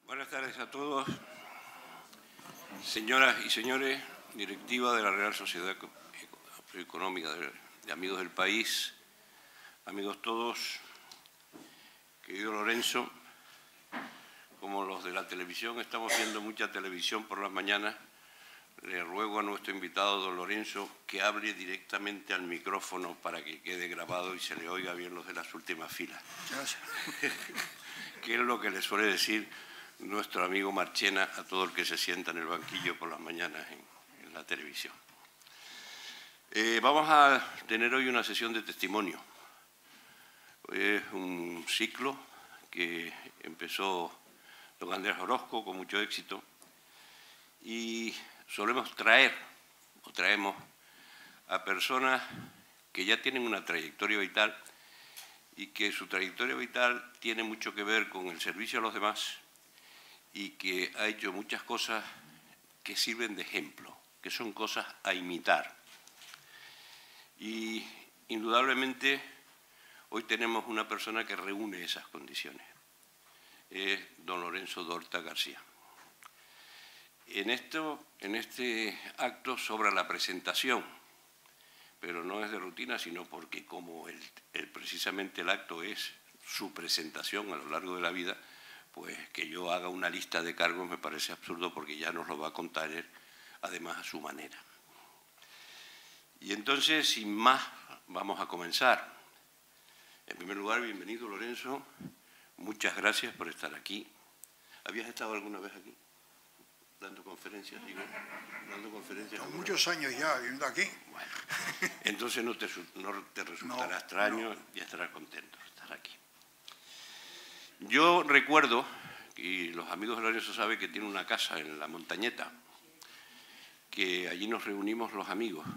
Buenas tardes a todos, señoras y señores, directiva de la Real Sociedad Económica de Amigos del País, amigos todos, querido Lorenzo, como los de la televisión, estamos viendo mucha televisión por las mañanas, le ruego a nuestro invitado, don Lorenzo, que hable directamente al micrófono para que quede grabado y se le oiga bien los de las últimas filas. Gracias. Que es lo que le suele decir nuestro amigo Marchena a todo el que se sienta en el banquillo por las mañanas en la televisión. Vamos a tener hoy una sesión de testimonio. Es un ciclo que empezó don Andrés Orozco con mucho éxito y solemos traemos a personas que ya tienen una trayectoria vital y que su trayectoria vital tiene mucho que ver con el servicio a los demás y que ha hecho muchas cosas que sirven de ejemplo, que son cosas a imitar. Y indudablemente hoy tenemos una persona que reúne esas condiciones. Es don Lorenzo d'Horta García. En este acto sobra la presentación, pero no es de rutina, sino porque como precisamente el acto es su presentación a lo largo de la vida, pues que yo haga una lista de cargos me parece absurdo porque ya nos lo va a contar él, además a su manera. Y entonces, sin más, vamos a comenzar. En primer lugar, bienvenido Lorenzo, muchas gracias por estar aquí. ¿Habías estado alguna vez aquí? ¿Dando conferencias? ¿Dando conferencias? No, muchos años ya viviendo aquí. Bueno, entonces no te resultará extraño y estarás contento de estar aquí. Yo recuerdo, y los amigos de Lorenzo saben que tiene una casa en la Montañeta, que allí nos reunimos los amigos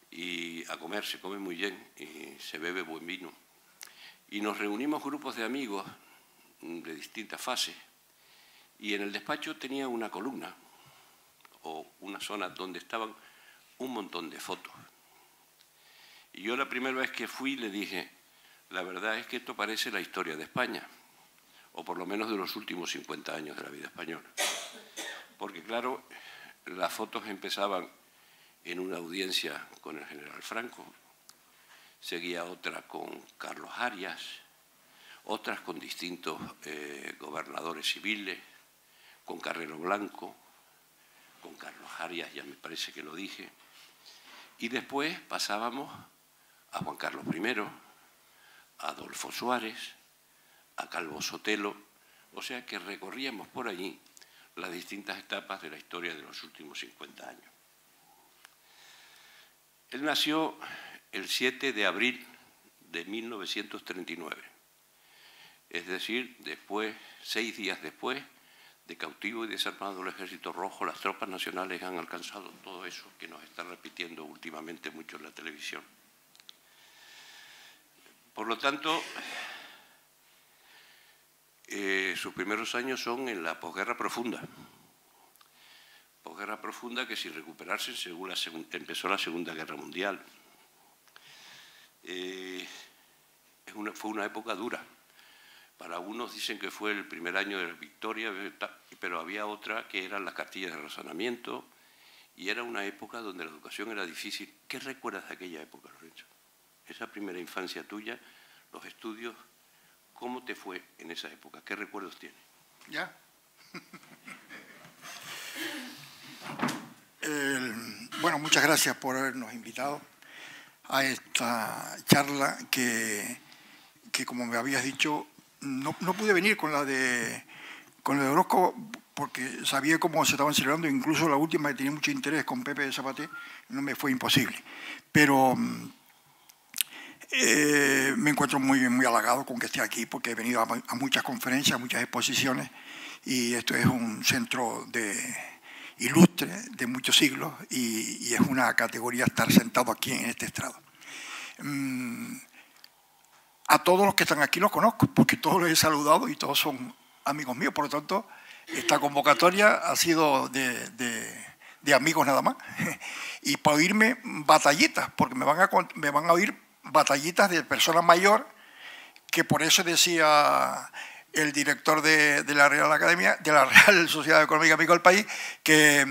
y a comer, se come muy bien y se bebe buen vino. Y nos reunimos grupos de amigos de distintas fases y en el despacho tenía una columna o una zona donde estaban un montón de fotos. Y yo la primera vez que fui le dije, la verdad es que esto parece la historia de España, o por lo menos de los últimos 50 años de la vida española. Porque claro, las fotos empezaban en una audiencia con el general Franco, seguía otra con Carlos Arias, otras con distintos gobernadores civiles, con Carrero Blanco, con Carlos Arias, ya me parece que lo dije, y después pasábamos a Juan Carlos I, a Adolfo Suárez, a Calvo Sotelo, o sea que recorríamos por allí las distintas etapas de la historia de los últimos 50 años. Él nació el 7 de abril de 1939, es decir, 6 días después de cautivo y desarmado el Ejército Rojo, las tropas nacionales han alcanzado todo eso que nos están repitiendo últimamente mucho en la televisión. Por lo tanto, sus primeros años son en la posguerra profunda. Posguerra profunda que sin recuperarse según empezó la Segunda Guerra Mundial. Fue una época dura. Para unos dicen que fue el primer año de la victoria, pero había otra que eran las cartillas de razonamiento y era una época donde la educación era difícil. ¿Qué recuerdas de aquella época, Lorenzo? Esa primera infancia tuya, los estudios, ¿cómo te fue en esa época? ¿Qué recuerdos tienes? ¿Ya? Bueno, muchas gracias por habernos invitado a esta charla que como me habías dicho, no pude venir con la de Orozco porque sabía cómo se estaban celebrando, incluso la última que tenía mucho interés con Pepe de Zapaté, no me fue imposible. Pero me encuentro muy halagado con que esté aquí porque he venido a muchas conferencias, a muchas exposiciones y esto es un centro ilustre de muchos siglos y es una categoría estar sentado aquí en este estrado. A todos los que están aquí los conozco porque todos los he saludado y todos son amigos míos, por lo tanto esta convocatoria ha sido de amigos nada más y para oírme batallitas, porque me van a oír batallitas de persona mayor, que por eso decía el director de la Real Academia, de la Real Sociedad Económica Amigo del País, que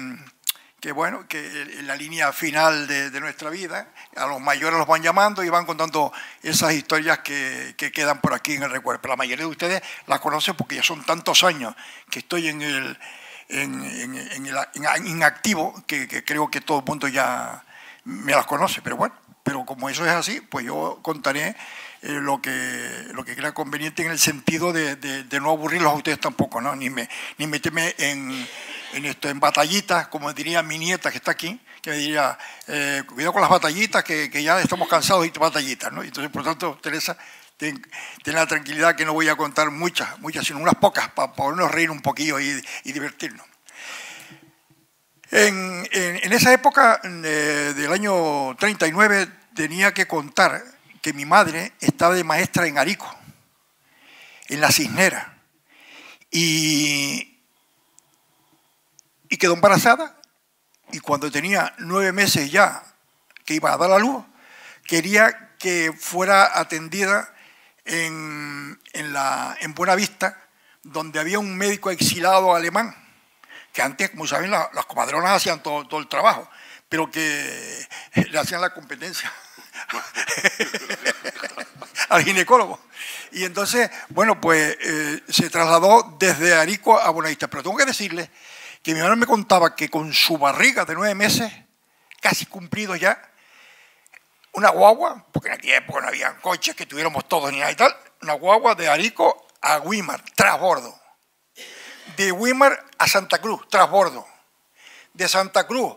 bueno, que en la línea final de nuestra vida, a los mayores los van llamando y van contando esas historias que quedan por aquí en el recuerdo. Pero la mayoría de ustedes las conocen porque ya son tantos años que estoy en activo que creo que todo el mundo ya me las conoce. Pero bueno, pero como eso es así, pues yo contaré lo que crea conveniente en el sentido de no aburrirlos a ustedes tampoco, ¿no? Ni meterme en batallitas, como diría mi nieta que está aquí, que me diría, cuidado con las batallitas, que ya estamos cansados de batallitas, ¿no? Entonces, por tanto, Teresa, ten la tranquilidad que no voy a contar muchas, sino unas pocas, para podernos reír un poquillo y divertirnos. En esa época del año 39 tenía que contar que mi madre estaba de maestra en Arico, en la Cisnera, y quedó embarazada, y cuando tenía 9 meses ya que iba a dar a luz, quería que fuera atendida en Buenavista, donde había un médico exilado alemán, que antes, como saben, las comadronas hacían todo el trabajo, pero que le hacían la competencia al ginecólogo. Y entonces, bueno, pues se trasladó desde Arico a Buenavista. Pero tengo que decirles que mi madre me contaba que con su barriga de 9 meses, casi cumplidos ya, una guagua, porque en aquella época no había coches que tuviéramos todos ni nada y tal, una guagua de Arico a Güímar, trasbordo. De Güímar a Santa Cruz, trasbordo. De Santa Cruz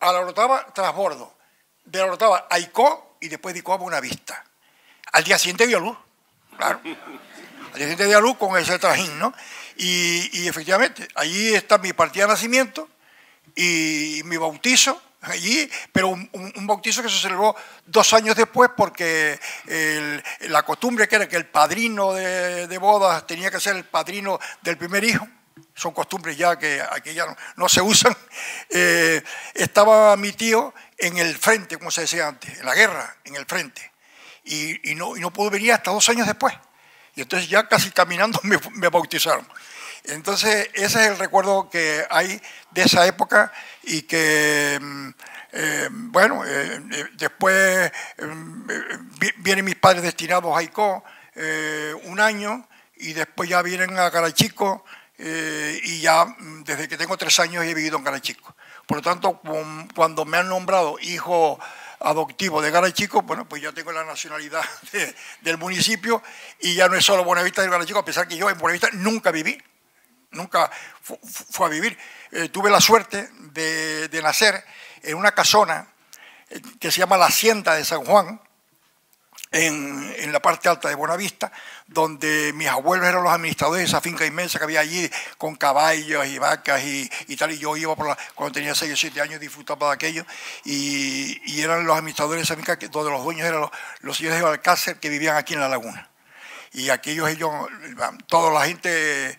a La Orotava, trasbordo. De La Orotava a Icó y después de Icó a Buenavista. Al día siguiente dio a luz, claro. Al día siguiente dio a luz con ese trajín, ¿no? Y efectivamente, allí está mi partida de nacimiento y mi bautizo, allí, pero un bautizo que se celebró 2 años después porque la costumbre que era que el padrino de bodas tenía que ser el padrino del primer hijo, son costumbres ya que aquí ya no se usan. Estaba mi tío en el frente, como se decía antes, en la guerra, en el frente, y no pudo venir hasta 2 años después. Y entonces ya casi caminando me bautizaron. Entonces ese es el recuerdo que hay de esa época y que, bueno, después vienen mis padres destinados a Icó 1 año y después ya vienen a Garachico y ya desde que tengo 3 años he vivido en Garachico. Por lo tanto, cuando me han nombrado hijo adoptivo de Garachico, bueno, pues ya tengo la nacionalidad del municipio y ya no es solo Buenavista de Garachico, a pesar que yo en Buenavista nunca viví, nunca fue a vivir. Tuve la suerte de nacer en una casona que se llama la Hacienda de San Juan, en la parte alta de Buenavista, donde mis abuelos eran los administradores de esa finca inmensa que había allí, con caballos y vacas y tal, y yo iba cuando tenía 6 o 7 años, disfrutaba de aquello, y eran los administradores de esa finca donde los dueños eran los señores de Alcácer que vivían aquí en la laguna. Y aquellos, toda la gente,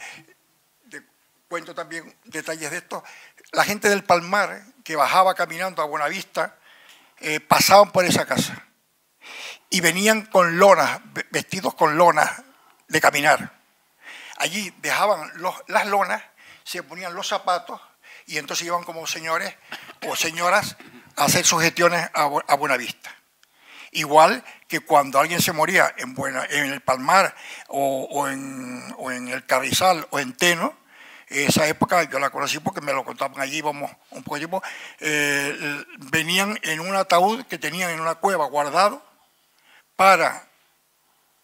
cuento también detalles de esto, la gente del Palmar que bajaba caminando a Buenavista, pasaban por esa casa. Y venían con lonas, vestidos con lonas de caminar. Allí dejaban las lonas, se ponían los zapatos y entonces iban como señores o señoras a hacer sus gestiones a Buenavista. Igual que cuando alguien se moría en el Palmar o en el Carrizal o en Teno, esa época yo la conocí porque me lo contaban allí, íbamos un poco de tiempo, venían en un ataúd que tenían en una cueva guardado para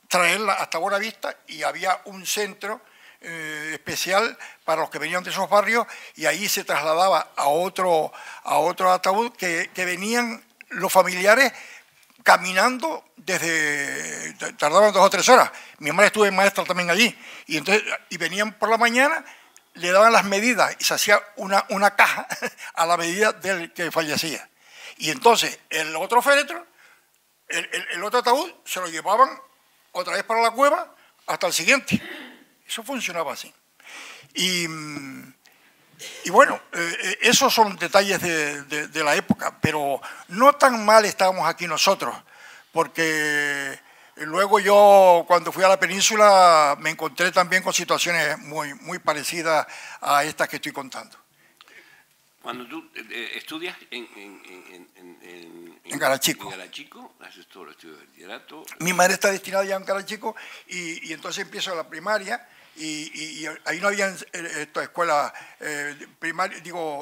traerla hasta Buenavista y había un centro especial para los que venían de esos barrios y ahí se trasladaba a otro ataúd que venían los familiares caminando tardaban 2 o 3 horas. Mi madre estuvo maestra también allí y venían por la mañana, le daban las medidas y se hacía una caja a la medida del que fallecía. Y entonces el otro féretro, el otro ataúd se lo llevaban otra vez para la cueva hasta el siguiente. Eso funcionaba así. Y bueno, esos son detalles de la época, pero no tan mal estábamos aquí nosotros, porque Y luego yo, cuando fui a la península, me encontré también con situaciones muy parecidas a estas que estoy contando. Cuando tú estudias en Garachico. En Garachico, haces todo el estudio de bachillerato. Mi madre está destinada ya en Garachico y entonces empiezo la primaria y ahí no había escuelas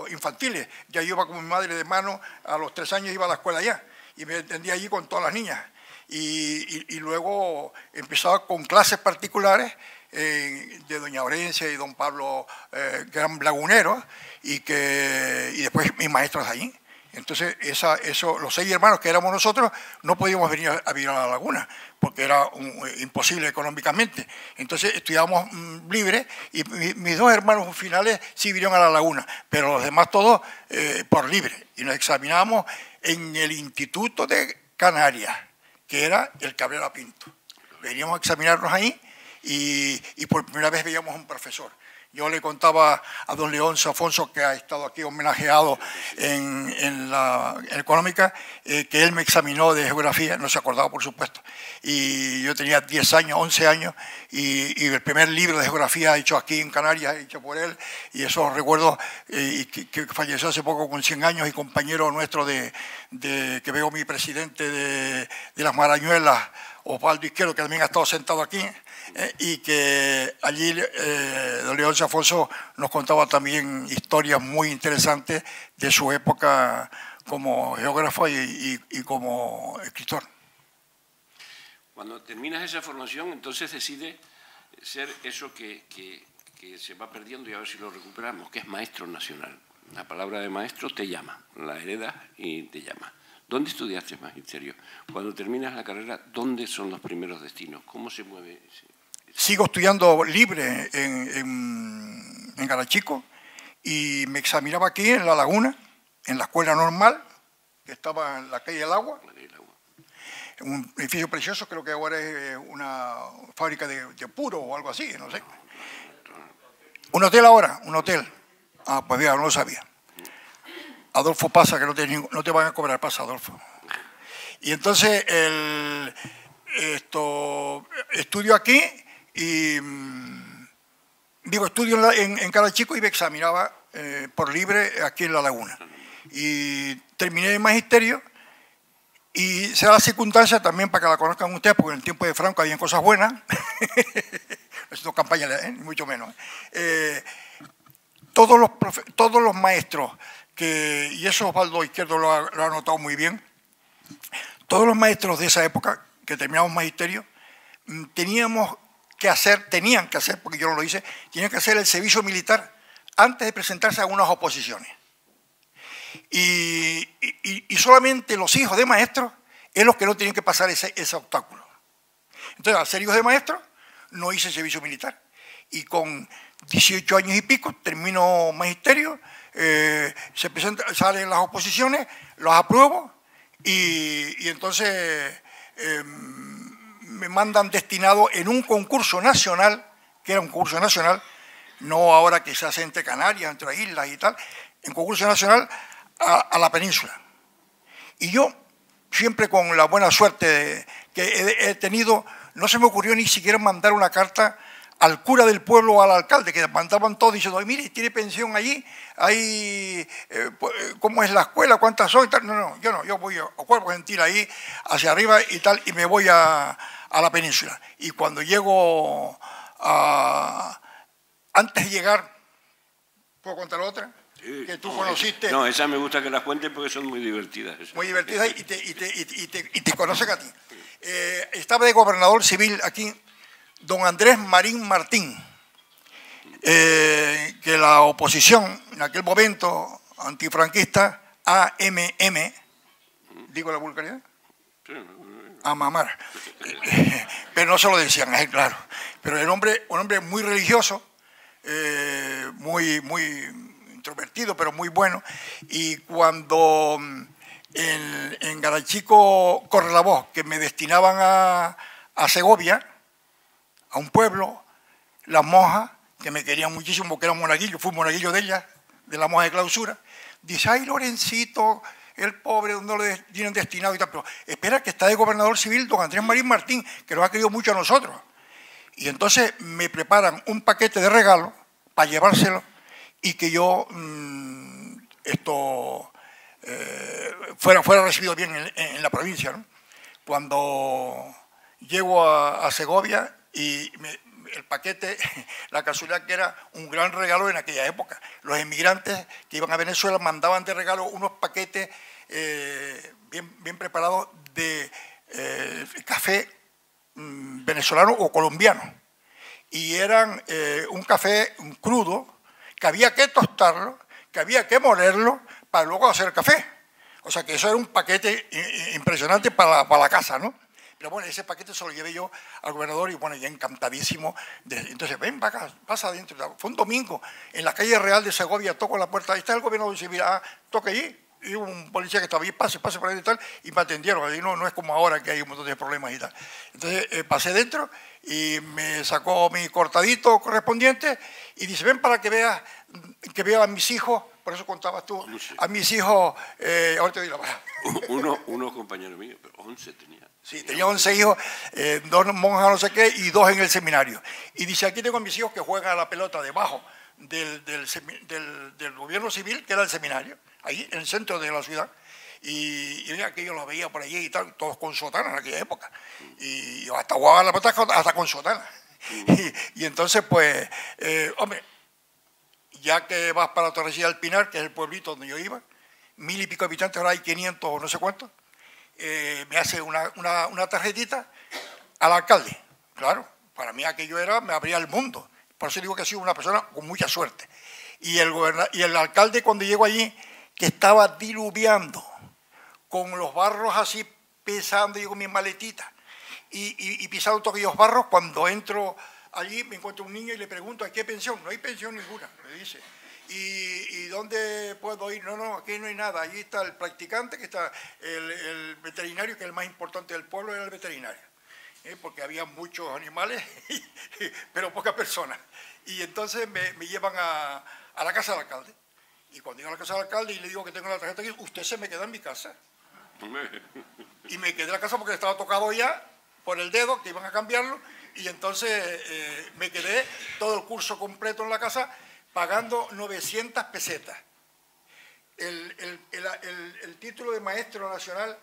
infantiles. Ya yo iba con mi madre de mano, a los 3 años iba a la escuela ya y me atendía allí con todas las niñas. Y luego empezaba con clases particulares de doña Orencia y don Pablo, que eran laguneros, y después mis maestros allí. Entonces, los 6 hermanos que éramos nosotros no podíamos venir a vivir a la laguna, porque era imposible económicamente. Entonces, estudiábamos libre y mis 2 hermanos finales sí vinieron a la laguna, pero los demás todos por libre. Y nos examinábamos en el Instituto de Canarias, que era el Cabrera Pinto. Veníamos a examinarnos ahí y por primera vez veíamos a un profesor. Yo le contaba a don Leoncio Afonso, que ha estado aquí homenajeado en la económica, que él me examinó de geografía, no se acordaba por supuesto, y yo tenía 10 años, 11 años, y el primer libro de geografía hecho aquí en Canarias, hecho por él, y esos recuerdos, que falleció hace poco con 100 años, y compañero nuestro que veo mi presidente de las Marañuelas, Osvaldo Izquierdo, que también ha estado sentado aquí, y que allí don Leoncio Afonso nos contaba también historias muy interesantes de su época como geógrafo y como escritor. Cuando terminas esa formación, entonces decides ser eso que se va perdiendo, y a ver si lo recuperamos, que es maestro nacional. La palabra de maestro te llama, la heredas y te llama. ¿Dónde estudiaste magisterio? Cuando terminas la carrera, ¿dónde son los primeros destinos? ¿Cómo se mueve? Sigo estudiando libre en Garachico y me examinaba aquí en La Laguna, en la escuela normal, que estaba en la calle del Agua. Un edificio precioso, creo que ahora es una fábrica de puro o algo así, no sé. ¿Un hotel ahora? Un hotel. Ah, pues mira, no lo sabía. Adolfo pasa, que no te van a cobrar, pasa, Adolfo. Y entonces estudio aquí y estudio en Garachico y me examinaba por libre aquí en La Laguna. Y terminé el magisterio y se da la circunstancia también para que la conozcan ustedes, porque en el tiempo de Franco habían cosas buenas. No es campaña, ni mucho menos. Todos los maestros, y eso Osvaldo Izquierdo lo ha notado muy bien, todos los maestros de esa época que terminamos magisterio tenían que hacer, porque yo no lo hice, tenían que hacer el servicio militar antes de presentarse a unas oposiciones. Y solamente los hijos de maestros es los que no tienen que pasar ese obstáculo. Entonces, al ser hijos de maestros, no hice servicio militar. Y con 18 años y pico termino magisterio, salen las oposiciones, los apruebo y entonces me mandan destinado en un concurso nacional, que era un concurso nacional, no ahora que se hace entre Canarias, entre islas y tal, en concurso nacional a la península. Y yo, siempre con la buena suerte que he tenido, no se me ocurrió ni siquiera mandar una carta al cura del pueblo o al alcalde, que mandaban todos diciendo, mire, tiene pensión allí, ¿cómo es la escuela? ¿Cuántas son? Y tal. No, yo voy a Cuerpo Gentil ahí, hacia arriba y tal, y me voy a la península. Y cuando llego antes de llegar, ¿puedo contar otra? Sí. Que tú conociste. No, esas me gusta que las cuentes porque son muy divertidas. Esas. Muy divertidas y te conocen a ti. Estaba de gobernador civil aquí don Andrés Marín Martín, que la oposición en aquel momento antifranquista, AMM, ¿digo la vulgaridad? A mamar. Pero no se lo decían a él, claro. Pero era un hombre muy religioso, muy introvertido, pero muy bueno. Y cuando en Garachico corre la voz que me destinaban a Segovia, a un pueblo, las monjas, que me querían muchísimo porque era monaguillo, fui monaguillo de ellas, de la monja de clausura, dice, ay, Lorencito, el pobre no le tienen destinado y tal, pero espera que está de gobernador civil don Andrés Marín Martín, que nos ha querido mucho a nosotros. Y entonces me preparan un paquete de regalos para llevárselo y que yo fuera recibido bien en la provincia, ¿no? Cuando llego a Segovia y el paquete, la casualidad que era un gran regalo en aquella época. Los inmigrantes que iban a Venezuela mandaban de regalo unos paquetes bien preparados de café venezolano o colombiano. Y eran un café crudo que había que tostarlo, que había que molerlo para luego hacer café. O sea que eso era un paquete impresionante para la casa, ¿no? Pero bueno, ese paquete se lo llevé yo al gobernador y bueno, ya encantadísimo. Entonces, ven para acá, pasa adentro. Fue un domingo, en la calle Real de Segovia, toco la puerta, ahí está el gobernador civil, toca allí. Y un policía que estaba allí, pase por ahí y tal, y me atendieron. Ahí no es como ahora que hay un montón de problemas y tal. Entonces pasé dentro y me sacó mi cortadito correspondiente y dice, ven para que vea a mis hijos, por eso contabas tú, a mis hijos, ahora te doy la palabra. Unos compañeros míos, pero 11 tenía. Sí, tenía 11 hijos, 2 monjas no sé qué y 2 en el seminario. Y dice, aquí tengo a mis hijos que juegan a la pelota debajo del gobierno civil, que era el seminario, ahí en el centro de la ciudad. Y que yo los veía por allí y tal, todos con sotana en aquella época. Y hasta jugaban la pelota hasta con sotana. Y entonces, pues, hombre, ya que vas para Torrecilla del Pinar, que es el pueblito donde yo iba, 1000 y pico habitantes, ahora hay 500 o no sé cuántos, me hace una tarjetita al alcalde. Claro, para mí aquello me abría el mundo. Por eso digo que he sido una persona con mucha suerte. Y el alcalde, cuando llegó allí, que estaba diluviando, con los barros así pesando, yo con mi maletita, y pisando todos aquellos barros, cuando entro allí me encuentro un niño y le pregunto, ¿a qué pensión? No hay pensión ninguna, me dice. ¿Y dónde puedo ir? No, aquí no hay nada. Allí está el practicante, que está el veterinario, que es el más importante del pueblo, era el veterinario. Porque había muchos animales, pero pocas personas. Y entonces me llevan a la casa del alcalde. Y cuando llego a la casa del alcalde y le digo que tengo la tarjeta aquí, usted se me queda en mi casa. Y me quedé en la casa porque estaba tocado ya por el dedo, que iban a cambiarlo. Y entonces me quedé todo el curso completo en la casa, pagando 900 pesetas. El título de maestro nacional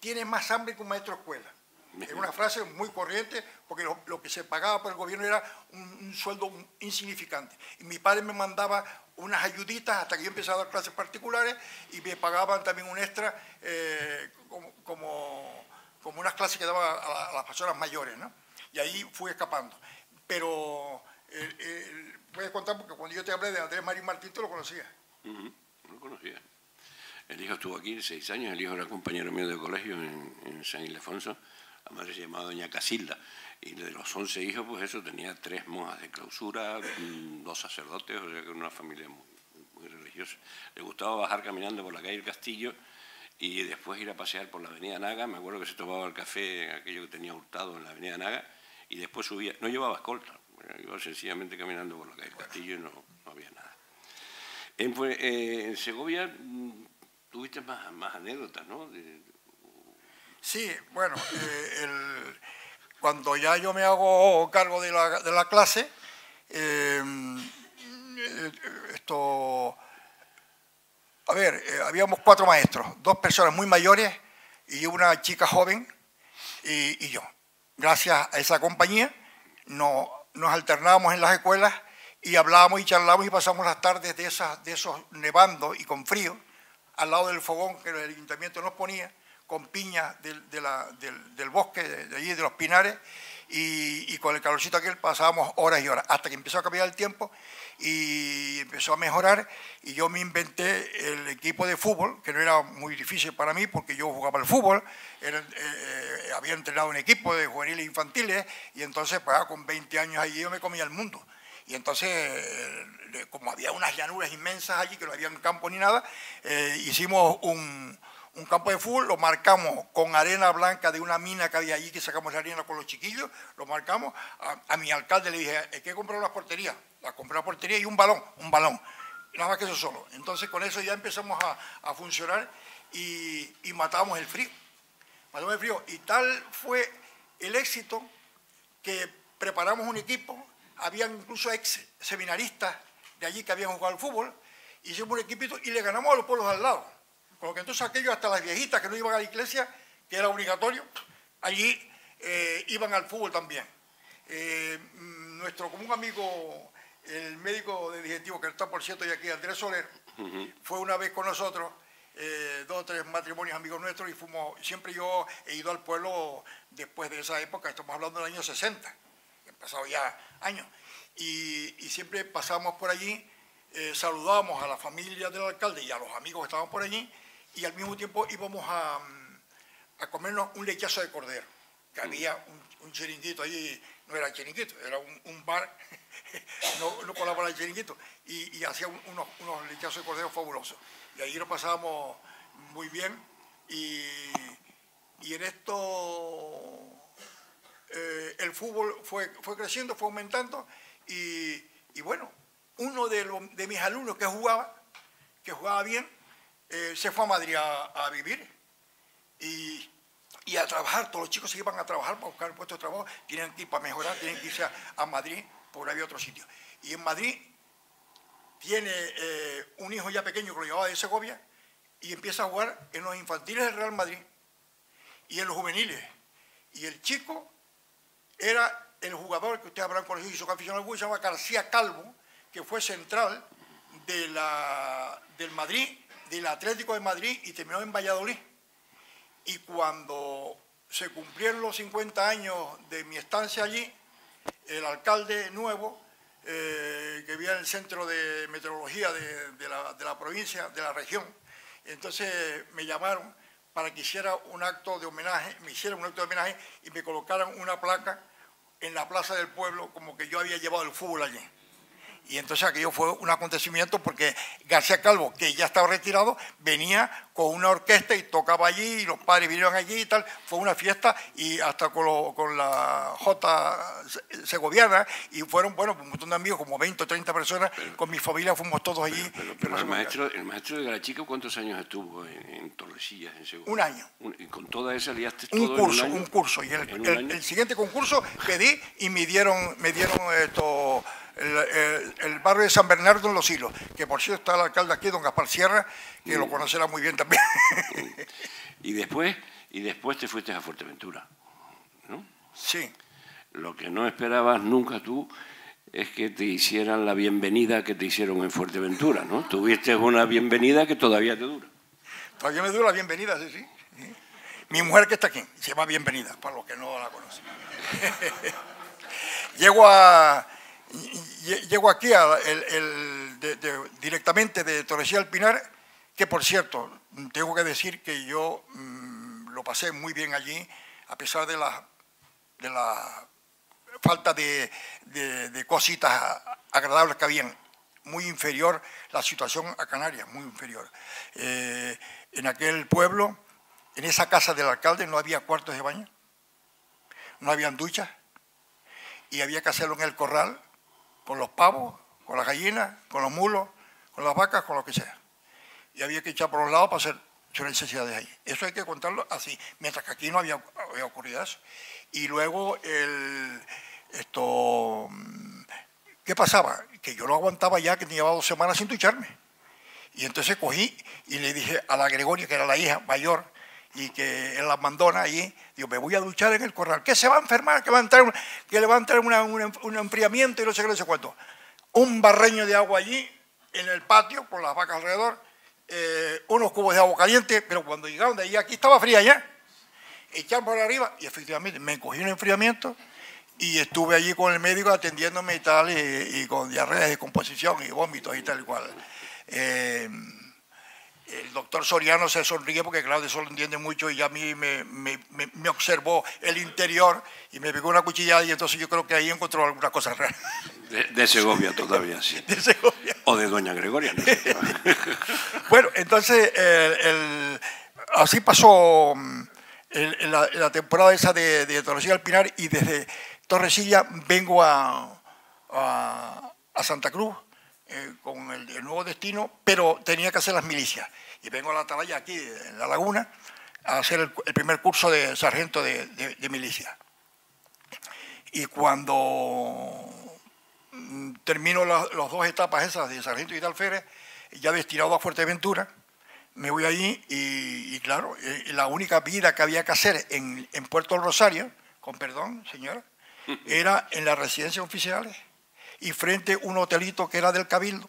tiene más hambre que un maestro de escuela. Era una frase muy corriente, porque lo que se pagaba por el gobierno era un sueldo insignificante. Y mi padre me mandaba unas ayuditas hasta que yo empecé a dar clases particulares y me pagaban también un extra como unas clases que daba a las personas mayores, ¿no? Y ahí fui escapando. Pero puedes contar, porque cuando yo te hablé de Andrés Marín Martín, tú lo conocías. No lo conocía. El hijo estuvo aquí 6 años, el hijo era compañero mío de colegio en San Ildefonso. La madre se llamaba doña Casilda, y de los 11 hijos, pues eso, tenía 3 monjas de clausura, 2 sacerdotes, o sea que era una familia muy religiosa. Le gustaba bajar caminando por la calle del Castillo y después ir a pasear por la avenida Naga. Me acuerdo que se tomaba el café, aquello que tenía Hurtado en la avenida Naga, y después subía, no llevaba escolta, iba sencillamente caminando por la calle del Castillo y no había nada. En Segovia tuviste más anécdotas, ¿no? Sí, bueno, cuando ya yo me hago cargo de la clase, habíamos 4 maestros, 2 personas muy mayores y una chica joven y yo. Gracias a esa compañía nos alternábamos en las escuelas y hablábamos y charlábamos y pasamos las tardes de esos nevando y con frío, al lado del fogón que el ayuntamiento nos ponía, con piñas del bosque, de allí, de los pinares, y con el calorcito aquel pasábamos horas y horas, hasta que empezó a cambiar el tiempo y empezó a mejorar, y yo me inventé el equipo de fútbol, que no era muy difícil para mí, porque yo jugaba al fútbol, había entrenado un equipo de juveniles e infantiles, y entonces pues, con 20 años allí yo me comía el mundo. Y entonces, como había unas llanuras inmensas allí, que no había campo ni nada, hicimos un campo de fútbol, lo marcamos con arena blanca de una mina que había allí, que sacamos la arena con los chiquillos, lo marcamos. A mi alcalde le dije, hay que comprar las porterías. La compré la portería y un balón. Nada más que eso solo. Entonces con eso ya empezamos a funcionar y matábamos el frío. Matamos el frío. Y tal fue el éxito que preparamos un equipo. Habían incluso ex seminaristas de allí que habían jugado al fútbol. Hicimos un equipito y le ganamos a los pueblos al lado. Con lo que entonces aquellos, hasta las viejitas que no iban a la iglesia, que era obligatorio, allí iban al fútbol también. Nuestro común amigo, el médico de digestivo, que está por cierto y aquí, Andrés Soler, fue una vez con nosotros, 2 o 3 matrimonios amigos nuestros, y fuimos, siempre yo he ido al pueblo después de esa época, estamos hablando del año 60, han pasado ya años, y siempre pasábamos por allí, saludábamos a la familia del alcalde y a los amigos que estaban por allí, y al mismo tiempo íbamos a comernos un lechazo de cordero, que había un chiringuito allí, no era chiringuito, era un bar, no con la palabra chiringuito, y hacía unos lechazos de cordero fabulosos. Y ahí lo pasábamos muy bien, y en esto el fútbol fue creciendo, fue aumentando, y bueno, uno de mis alumnos que jugaba bien, se fue a Madrid a vivir y a trabajar. Todos los chicos se iban a trabajar para buscar puestos de trabajo, tienen que ir para mejorar, tienen que irse a Madrid, porque había otro sitio. Y en Madrid tiene un hijo ya pequeño que lo llevaba de Segovia y empieza a jugar en los infantiles del Real Madrid y en los juveniles. Y el chico era el jugador que ustedes habrán conocido y su aficionado al fútbol, se llama García Calvo, que fue central del Madrid, del Atlético de Madrid, y terminó en Valladolid. Y cuando se cumplieron los 50 años de mi estancia allí, el alcalde nuevo, que vivía en el centro de meteorología de la provincia, de la región, entonces me llamaron para que hiciera un acto de homenaje, y me colocaran una placa en la plaza del pueblo como que yo había llevado el fútbol allí. Y entonces aquello fue un acontecimiento porque García Calvo, que ya estaba retirado, venía con una orquesta y tocaba allí, y los padres vinieron allí y tal. Fue una fiesta, y hasta con la Jota segoviana, y fueron, bueno, un montón de amigos, como 20 o 30 personas, con mi familia fuimos todos allí. Pero el maestro de Garachica, ¿cuántos años estuvo en Tordesillas, en Segovia? Un año. ¿Y con toda esa liaste todo un curso. Y el siguiente concurso pedí y me dieron esto... El barrio de San Bernardo en Los Hilos, que por cierto está el alcalde aquí, don Gaspar Sierra, que lo conocerá muy bien también. Y después te fuiste a Fuerteventura, ¿no? Sí. Lo que no esperabas nunca tú es que te hicieran la bienvenida que te hicieron en Fuerteventura, ¿no? Tuviste una bienvenida que todavía te dura. Todavía me dura la bienvenida, sí. Mi mujer que está aquí, se llama Bienvenida, para los que no la conocen. Llego aquí directamente de Torresilla del Pinar, que por cierto, tengo que decir que yo lo pasé muy bien allí, a pesar de la falta de cositas agradables que habían. Muy inferior la situación a Canarias, muy inferior. En aquel pueblo, en esa casa del alcalde, no había cuartos de baño, no habían duchas, y había que hacerlo en el corral, con los pavos, con las gallinas, con los mulos, con las vacas, con lo que sea. Y había que echar por los lados para hacer sus necesidades ahí. Eso hay que contarlo así, mientras que aquí no había ocurrido eso. Y luego, ¿qué pasaba? Que yo no aguantaba ya, que llevaba 2 semanas sin ducharme. Y entonces cogí y le dije a la Gregoria, que era la hija mayor, y que él la abandona allí, digo, me voy a duchar en el corral, que se va a enfermar, que le va a entrar un enfriamiento y no sé qué, no sé cuánto. Un barreño de agua allí, en el patio, con las vacas alrededor, unos cubos de agua caliente, pero cuando llegaron de allí, aquí estaba fría ya, echaron por arriba, y efectivamente me cogí un enfriamiento, y estuve allí con el médico atendiéndome y tal, y con diarrea de descomposición y vómitos y tal y cual. El doctor Soriano se sonríe porque, claro, de eso lo entiende mucho, y a mí me observó el interior y me pegó una cuchillada, y entonces yo creo que ahí encontró alguna cosa rara. De Segovia todavía, sí. De Segovia. O de doña Gregoria. No sé. Bueno, entonces así pasó la temporada esa de Torresilla del Pinar, y desde Torresilla vengo a Santa Cruz con el nuevo destino, pero tenía que hacer las milicias. Y vengo a la atalaya aquí, en la laguna, a hacer el primer curso de sargento de milicia. Y cuando termino las dos etapas esas de sargento y de alférez, ya destinado a Fuerteventura, me voy allí y claro, la única vida que había que hacer en Puerto del Rosario, con perdón, señora, era en las residencias oficiales y frente a un hotelito que era del Cabildo,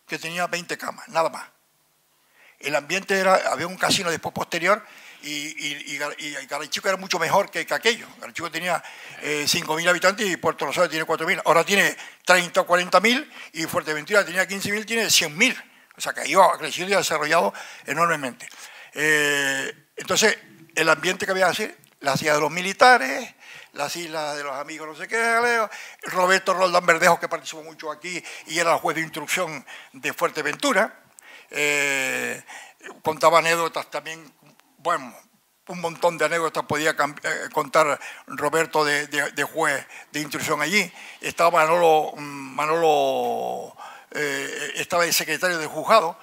que tenía 20 camas, nada más. El ambiente había un casino después posterior y Garachico era mucho mejor que aquello. Garachico tenía 5.000 habitantes y Puerto Rosario tiene 4.000. Ahora tiene 30 o 40.000 y Fuerteventura tenía 15.000, tiene 100.000. O sea, que ha crecido y ha desarrollado enormemente. Entonces, el ambiente que había así, la isla de los militares, las islas de los amigos, no sé qué, Roberto Roldán Verdejo, que participó mucho aquí y era el juez de instrucción de Fuerteventura, contaba anécdotas también, bueno, un montón de anécdotas podía contar Roberto de juez de instrucción allí. Estaba Manolo estaba el secretario de juzgado,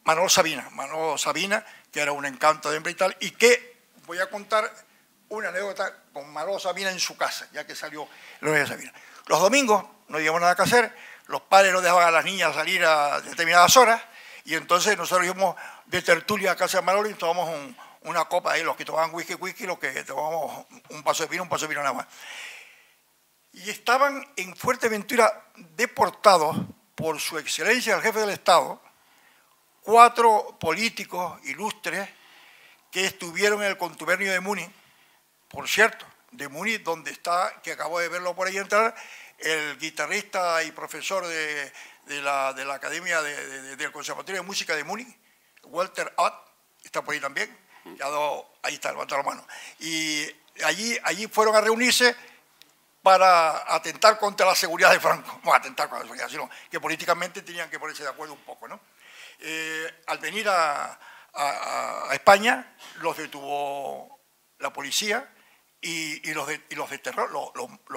Manolo Sabina, que era un encanto de hombre y tal, y que voy a contar una anécdota con Manolo Sabina en su casa, ya que salió Lorenzo Sabina. Los domingos no teníamos nada que hacer, los padres no dejaban a las niñas salir a determinadas horas, y entonces nosotros íbamos de tertulia a casa de Manolo y tomamos una copa ahí, los que tomaban whisky, los que tomábamos un vaso de vino nada más. Y estaban en Fuerteventura deportados por su excelencia el jefe del Estado 4 políticos ilustres que estuvieron en el contubernio de Muni, por cierto, de Muni, donde está, que acabo de verlo por ahí entrar, el guitarrista y profesor de la Academia del Conservatorio de Música de Muni, Walter Ott, está por ahí también, ahí está, levanta la mano. Y allí fueron a reunirse para atentar contra la seguridad de Franco, no atentar contra la seguridad, sino que políticamente tenían que ponerse de acuerdo un poco, ¿no? Al venir a España los detuvo la policía y los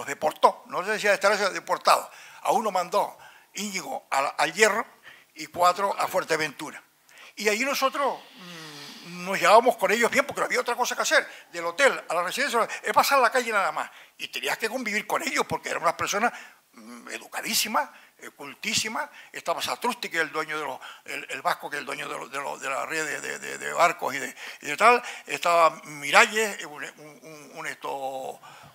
deportó, no se decía desterrado, sino deportado. A uno mandó Íñigo al Hierro y 4 a Fuerteventura. Y ahí nosotros nos llevábamos con ellos bien porque no había otra cosa que hacer. Del hotel a la residencia es pasar la calle nada más. Y tenías que convivir con ellos porque eran unas personas educadísimas, cultísimas. Estaba Satrusti, que es el dueño el vasco, que es el dueño de la red de barcos y de tal. Estaba Miralles,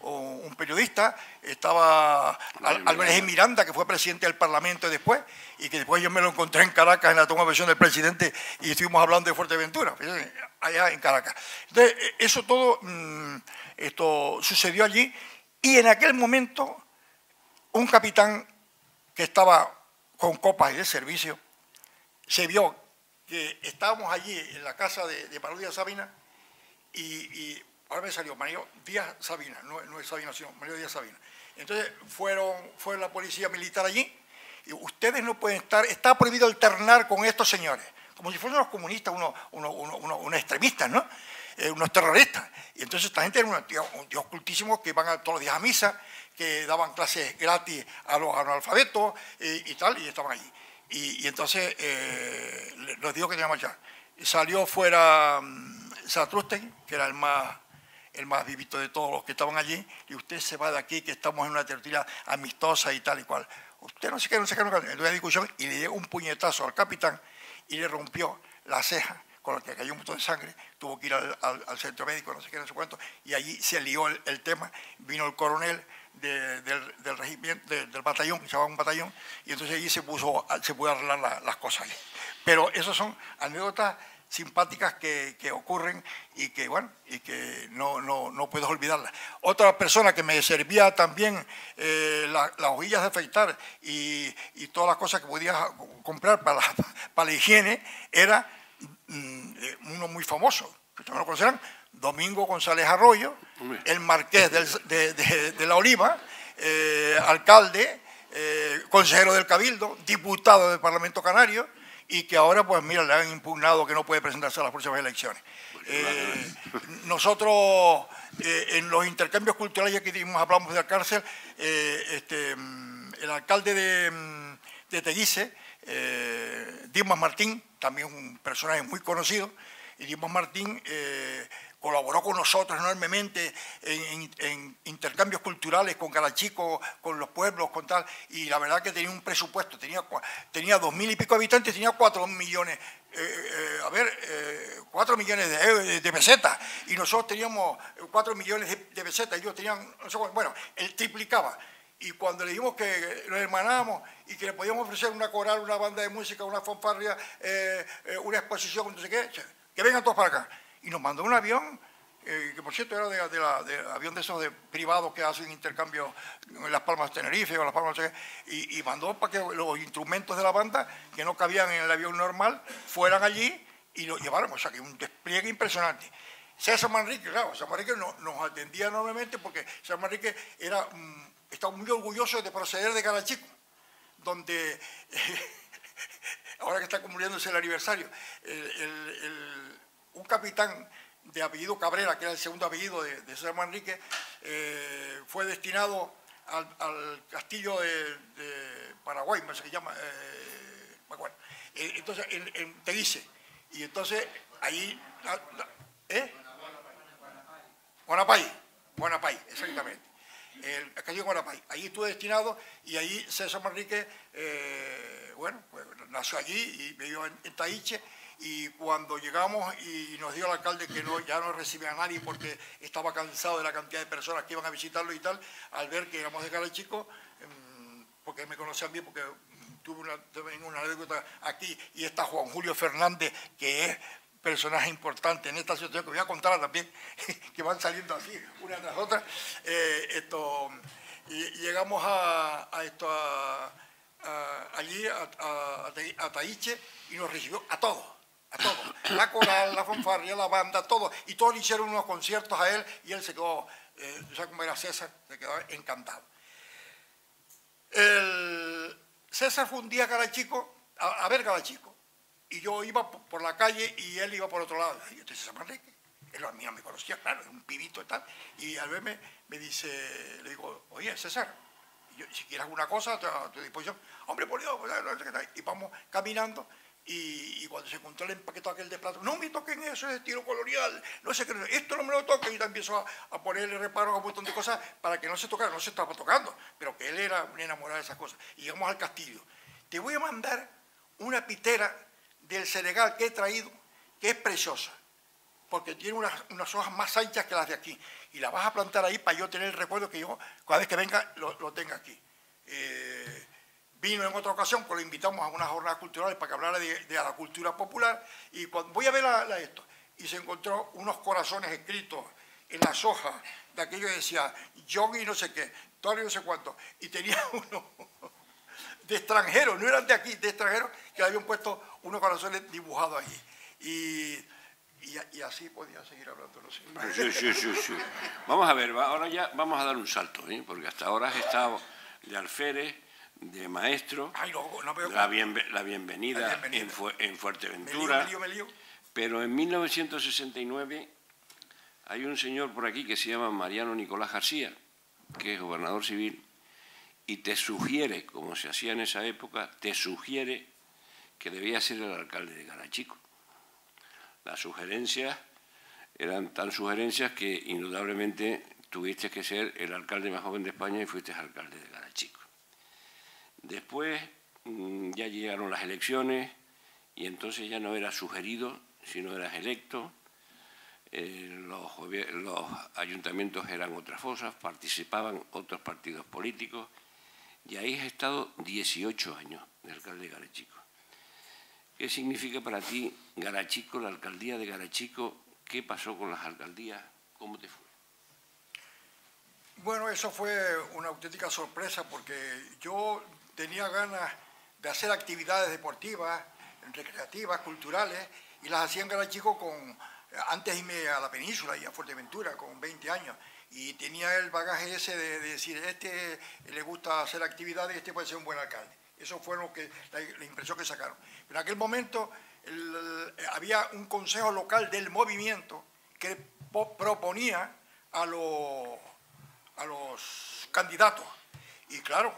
un periodista. Estaba Álvarez Miranda, que fue presidente del Parlamento después, y que después yo me lo encontré en Caracas en la toma de posesión del presidente y estuvimos hablando de Fuerteventura, allá en Caracas. Entonces, eso todo esto sucedió allí y en aquel momento un capitán que estaba con copas y de servicio se vio que estábamos allí en la casa de Manuel Díaz Sabina y ahora me salió Manuel Díaz Sabina, no es Sabina, sino Manuel Díaz Sabina. Entonces fue la policía militar allí y ustedes no pueden estar, está prohibido alternar con estos señores, como si fueran los comunistas, unos extremistas, ¿no? Unos terroristas. Y entonces esta gente era un tío ocultísimo que van todos los días a misa, que daban clases gratis a los analfabetos y tal, y estaban allí. Y entonces les digo que tenían que marchar. Salió fuera Satruste, que era el más vivito de todos los que estaban allí, y usted se va de aquí, que estamos en una tertulia amistosa y tal y cual. Usted no sé qué, entonces la discusión, y le dio un puñetazo al capitán y le rompió la ceja, con la que cayó un montón de sangre, tuvo que ir al centro médico, no sé qué, no sé cuánto, y allí se lió el tema, vino el coronel del regimiento, del batallón, que se llamaba un batallón, y entonces allí se pudo arreglar las cosas. Pero esas son anécdotas simpáticas que ocurren y que, bueno, y que no puedo olvidarlas. Otra persona que me servía también las hojillas de afeitar y todas las cosas que podía comprar para la higiene era uno muy famoso, que ustedes lo conocerán, Domingo González Arroyo, el marqués de La Oliva, alcalde, consejero del Cabildo, diputado del Parlamento Canario, y que ahora, pues mira, le han impugnado que no puede presentarse a las próximas elecciones. Nosotros en los intercambios culturales, ya que hablamos de la cárcel, el alcalde de Teguise, Dimas Martín, también un personaje muy conocido, y Dimas Martín colaboró con nosotros enormemente en intercambios culturales con Garachico, con los pueblos, con tal, y la verdad que tenía un presupuesto, tenía 2.000 y pico habitantes, tenía 4 millones, 4 millones de pesetas, y nosotros teníamos 4 millones de pesetas, ellos tenían, no sé, bueno, él triplicaba. Y cuando le dijimos que nos hermanábamos y que le podíamos ofrecer una coral, una banda de música, una fanfarria, una exposición, no sé qué, que vengan todos para acá. Y nos mandó un avión, que por cierto era de avión de esos privados que hacen intercambio en Las Palmas de Tenerife o Las Palmas, no sé qué, y mandó para que los instrumentos de la banda, que no cabían en el avión normal, fueran allí y lo llevaron. O sea, que un despliegue impresionante. César Manrique, claro, César Manrique nos atendía enormemente porque César Manrique estaba muy orgulloso de proceder de Garachico, donde, ahora que está cumpliéndose el aniversario, un capitán de apellido Cabrera, que era el segundo apellido de César Manrique, fue destinado al castillo de Paraguay, me sé que llama, bueno, entonces en Teguise, y entonces ahí, Guanapay, exactamente. El castillo de Guanapay. Ahí estuve destinado y ahí César Manrique, bueno, pues nació allí y vivió en Taiche. Y cuando llegamos y nos dijo el alcalde que ya no recibía a nadie porque estaba cansado de la cantidad de personas que iban a visitarlo y tal, al ver que éramos de Garachico, porque me conocían bien, porque tuve una anécdota aquí, y está Juan Julio Fernández, que es personaje importante en esta situación, que voy a contar también, que van saliendo así, una tras otra. Y llegamos allí a Taiche y nos recibió a todos. La coral, la fanfarria, la banda, todo. Y todos le hicieron unos conciertos a él y él se quedó, ya como era César, se quedó encantado. César fue un día a Garachico, a ver Garachico, y yo iba por la calle y él iba por otro lado. Y yo, César Manrique, él a mí no me conocía, claro, era un pibito y tal. Y al verme me dice, le digo, oye, César, yo, si quieres alguna cosa, a tu disposición. Hombre, por Dios, y vamos caminando. Y cuando se encontró el empaquetado aquel de plato, no me toquen eso, es estilo colonial, no sé qué, esto no me lo toquen. Y empiezo a ponerle reparo a un montón de cosas para que no se tocara, no se estaba tocando, pero que él era un enamorado de esas cosas. Y llegamos al castillo. Te voy a mandar una pitera del Senegal que he traído, que es preciosa, porque tiene unas hojas más anchas que las de aquí. Y la vas a plantar ahí para yo tener el recuerdo que yo, cada vez que venga, lo tenga aquí. Vino en otra ocasión, pues lo invitamos a unas jornadas culturales para que hablara de la cultura popular, y cuando voy a ver esto, y se encontró unos corazones escritos en las hojas de aquello que decía John y no sé qué, Tony no sé cuánto, y tenía uno de extranjeros, no eran de aquí, de extranjeros, que le habían puesto unos corazones dibujados allí. Y así podía seguir hablando, no sé. Sí. Vamos a ver, ahora ya vamos a dar un salto, porque hasta ahora has estado de alférez, de maestro, la bienvenida en Fuerteventura. Me lío. Pero en 1969 hay un señor por aquí que se llama Mariano Nicolás García, que es gobernador civil, y te sugiere, como se hacía en esa época, te sugiere que debía ser el alcalde de Garachico. Las sugerencias eran tan sugerencias que indudablemente tuviste que ser el alcalde más joven de España y fuiste alcalde de Garachico. Después ya llegaron las elecciones y entonces ya no eras sugerido, sino eras electo. Los ayuntamientos eran otras cosas, participaban otros partidos políticos y ahí has estado 18 años de alcalde de Garachico. ¿Qué significa para ti Garachico, la alcaldía de Garachico? ¿Qué pasó con las alcaldías? ¿Cómo te fue? Bueno, eso fue una auténtica sorpresa porque yo tenía ganas de hacer actividades deportivas, recreativas, culturales, y las hacía en Garachico antes de irme a la península y a Fuerteventura, con 20 años. Y tenía el bagaje ese de decir, le gusta hacer actividades, este puede ser un buen alcalde. Eso fue la impresión que sacaron. Pero en aquel momento había un consejo local del movimiento que proponía a los candidatos. Y claro,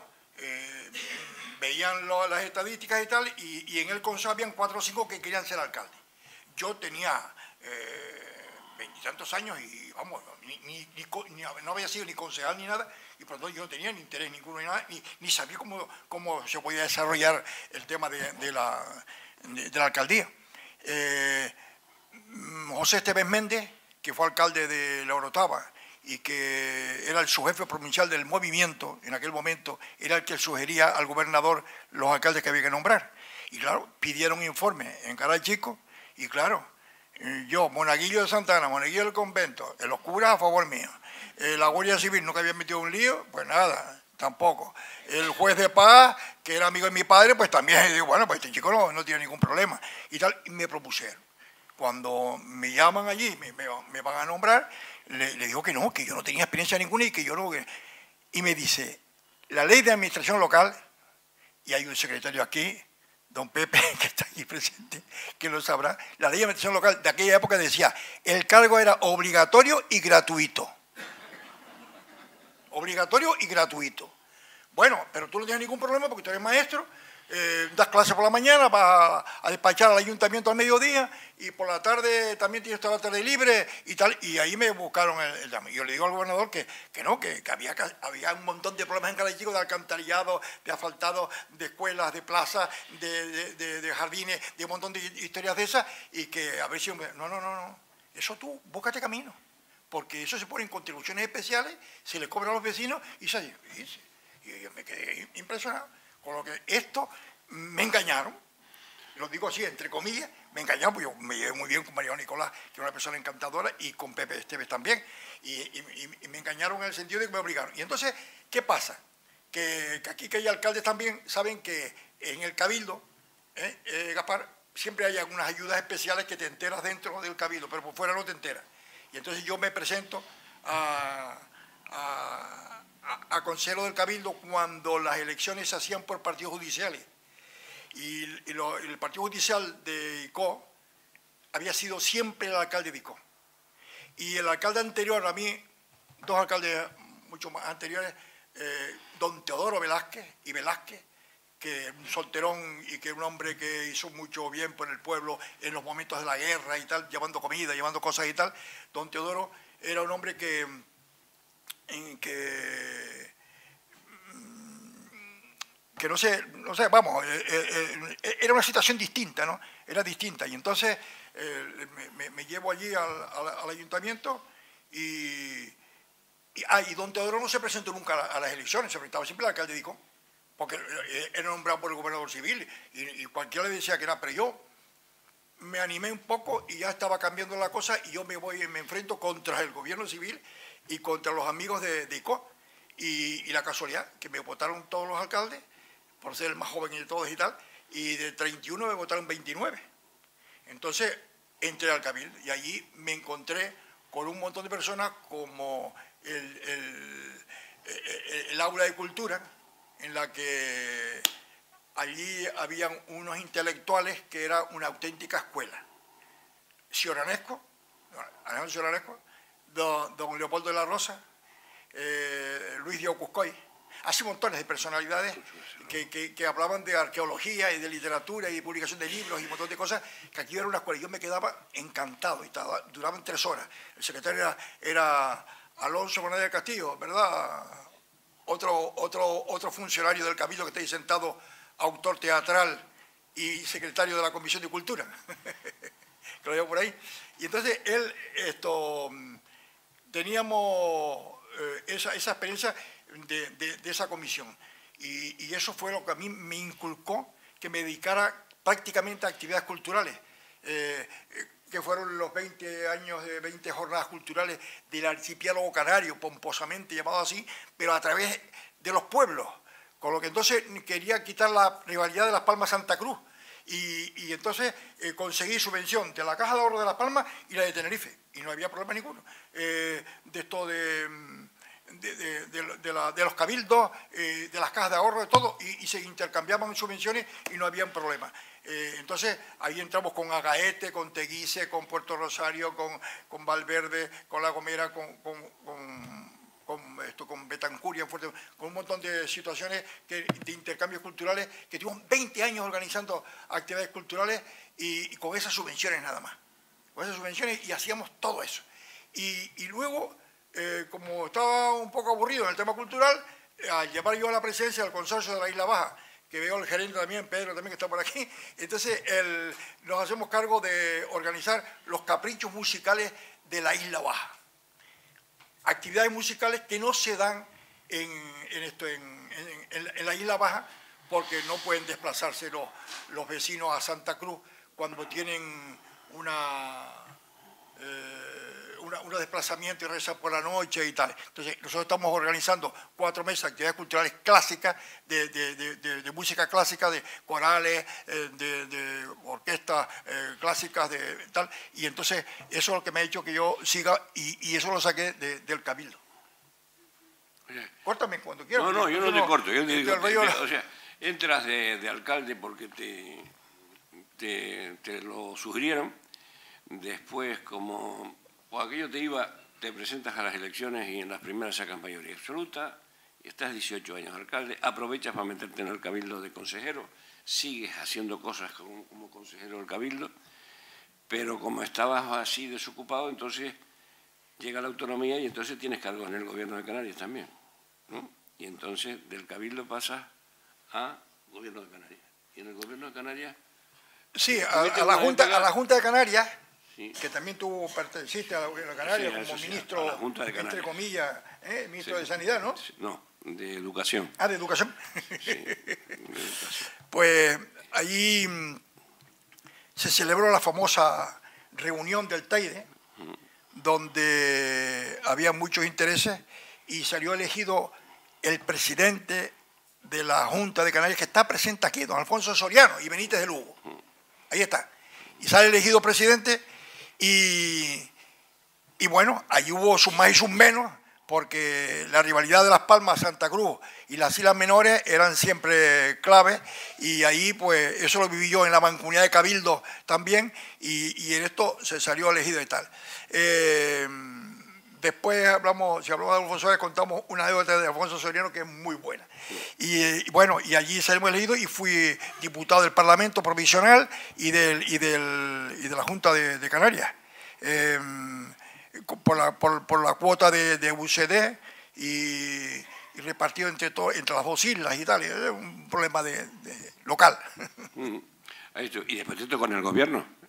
veían las estadísticas y tal, y en el consejo habían 4 o 5 que querían ser alcalde. Yo tenía 20 y tantos años y, vamos, no había sido ni concejal ni nada, y por lo tanto yo no tenía ni interés ninguno ni nada, ni sabía cómo se podía desarrollar el tema de la alcaldía. José Esteves Méndez, que fue alcalde de La Orotava y que era el subjefe provincial del movimiento, en aquel momento era el que sugería al gobernador los alcaldes que había que nombrar. Y claro, pidieron informe en Caral Chico, y claro, yo, Monaguillo de Santana, Monaguillo del convento, los curas a favor mío, la Guardia Civil nunca había metido un lío, pues nada, tampoco. El juez de paz, que era amigo de mi padre, pues también, y digo, bueno, pues este chico no tiene ningún problema. Y tal, y me propusieron. Cuando me llaman allí, me van a nombrar, le digo que yo no tenía experiencia ninguna y que yo no... Y me dice, la ley de administración local, y hay un secretario aquí, don Pepe, que está aquí presente, que lo sabrá, la ley de administración local de aquella época decía, el cargo era obligatorio y gratuito. Obligatorio y gratuito. Bueno, pero tú no tienes ningún problema porque tú eres maestro, das clases por la mañana, vas a despachar al ayuntamiento al mediodía y por la tarde también tienes toda la tarde libre y tal. Y ahí me buscaron el llame. Yo le digo al gobernador que había un montón de problemas en Caral Chico, de alcantarillado, de asfaltado, de escuelas, de plazas, de jardines, de un montón de historias de esas, y que a ver si... No. Eso tú, búscate camino. Porque eso se pone en contribuciones especiales, se le cobra a los vecinos y se dice. Y yo me quedé impresionado. Con lo que esto me engañaron, lo digo así, entre comillas, me engañaron, porque yo me llevé muy bien con María Nicolás, que era una persona encantadora, y con Pepe Esteves también, y me engañaron en el sentido de que me obligaron. Y entonces, ¿qué pasa? Que aquí que hay alcaldes también saben que en el cabildo, Gaspar, siempre hay algunas ayudas especiales que te enteras dentro del cabildo, pero por fuera no te enteras. Y entonces yo me presento a consejero del Cabildo cuando las elecciones se hacían por partidos judiciales. Y el partido judicial de Icó había sido siempre el alcalde de Icó. Y el alcalde anterior a mí, 2 alcaldes mucho más anteriores, don Teodoro Velázquez, que es un solterón y que es un hombre que hizo mucho bien por el pueblo en los momentos de la guerra y tal, llevando comida, llevando cosas y tal. Don Teodoro era un hombre que no sé, vamos, era una situación distinta, ¿no? Era distinta. Y entonces me llevo allí al ayuntamiento y don Teodoro no se presentó nunca a las elecciones, se presentaba siempre el alcalde de Icó, porque era nombrado por el gobernador civil y cualquiera le decía que era, pero yo me animé un poco y ya estaba cambiando la cosa y yo me enfrento contra el gobierno civil y contra los amigos de Icó. Y la casualidad, que me votaron todos los alcaldes, por ser el más joven de todos y tal, y de 31 me votaron 29. Entonces entré al cabildo y allí me encontré con un montón de personas como el aula de cultura, en la que allí habían unos intelectuales que era una auténtica escuela. Cioranesco, Alejandro Cioranesco, don Leopoldo de la Rosa, Luis Diego Cuscoy, así montones de personalidades que hablaban de arqueología y de literatura y de publicación de libros y un montón de cosas, que aquí era una escuela. Yo me quedaba encantado, duraban 3 horas. El secretario era Alonso Bonadía del Castillo, ¿verdad? Otro funcionario del Cabildo que está ahí sentado, autor teatral y secretario de la Comisión de Cultura, que lo llevo por ahí. Y entonces teníamos esa experiencia de esa comisión. Y eso fue lo que a mí me inculcó que me dedicara prácticamente a actividades culturales, que fueron los 20 años de 20 jornadas culturales del archipiélago canario, pomposamente llamado así, pero a través de los pueblos, con lo que entonces quería quitar la rivalidad de Las Palmas Santa Cruz, y entonces conseguí subvención de la Caja de Ahorro de Las Palmas y la de Tenerife, y no había problema ninguno. De esto de de los cabildos, de las cajas de ahorro, de todo, y se intercambiaban subvenciones y no habían problema. Entonces, ahí entramos con Agaete, con Teguise, con Puerto Rosario, con Valverde, con La Gomera, con Betancuria, con un montón de situaciones de intercambios culturales, que tuvimos 20 años organizando actividades culturales y con esas subvenciones nada más. Con esas subvenciones y hacíamos todo eso. Y luego, como estaba un poco aburrido en el tema cultural, al llevar yo a la presidencia del Consorcio de la Isla Baja, que veo el gerente también, Pedro también, que está por aquí, entonces nos hacemos cargo de organizar los caprichos musicales de la Isla Baja. Actividades musicales que no se dan en la Isla Baja porque no pueden desplazarse los vecinos a Santa Cruz cuando tienen un desplazamiento y reza por la noche y tal. Entonces, nosotros estamos organizando 4 meses de actividades culturales clásicas, de música clásica, de corales, de orquestas clásicas, de tal. Y entonces, eso es lo que me ha hecho que yo siga, y eso lo saqué del Cabildo. Córtame cuando quieras. No, yo no te corto. Yo te digo, o sea, entras de alcalde porque te lo sugirieron. Después, como por aquello te presentas a las elecciones y en las primeras sacas mayoría absoluta, y estás 18 años alcalde, aprovechas para meterte en el cabildo de consejero, sigues haciendo cosas como consejero del cabildo, pero como estabas así desocupado, entonces llega la autonomía y entonces tienes cargo en el gobierno de Canarias también, ¿no? Y entonces del cabildo pasas a gobierno de Canarias. Y en el gobierno de Canarias... Sí, a la Junta de Canarias, sí, que también tú perteneciste a la Gobierno de Canarias, sí, como ministro, a la Junta de Canarias, entre comillas, ministro, sí, de Sanidad, ¿no? No, de Educación. Ah, de Educación. Sí, de Educación. Pues allí se celebró la famosa reunión del Teide, donde había muchos intereses y salió elegido el presidente de la Junta de Canarias, que está presente aquí, don Alfonso Soriano y Benítez de Lugo. Ahí está. Y sale elegido presidente y bueno, ahí hubo sus más y sus menos, porque la rivalidad de Las Palmas, Santa Cruz y las Islas Menores eran siempre claves, y ahí pues eso lo viví yo en la mancomunidad de Cabildo también, y en esto se salió elegido y tal. Después si hablamos de Alfonso Soriano, contamos una anécdota de Alfonso Soriano que es muy buena. Y bueno, y allí salimos elegidos y fui diputado del Parlamento Provisional y de la Junta de Canarias. Por la cuota de UCD y repartido entre las dos islas y tal. Es un problema local. Y después te tocó en el gobierno.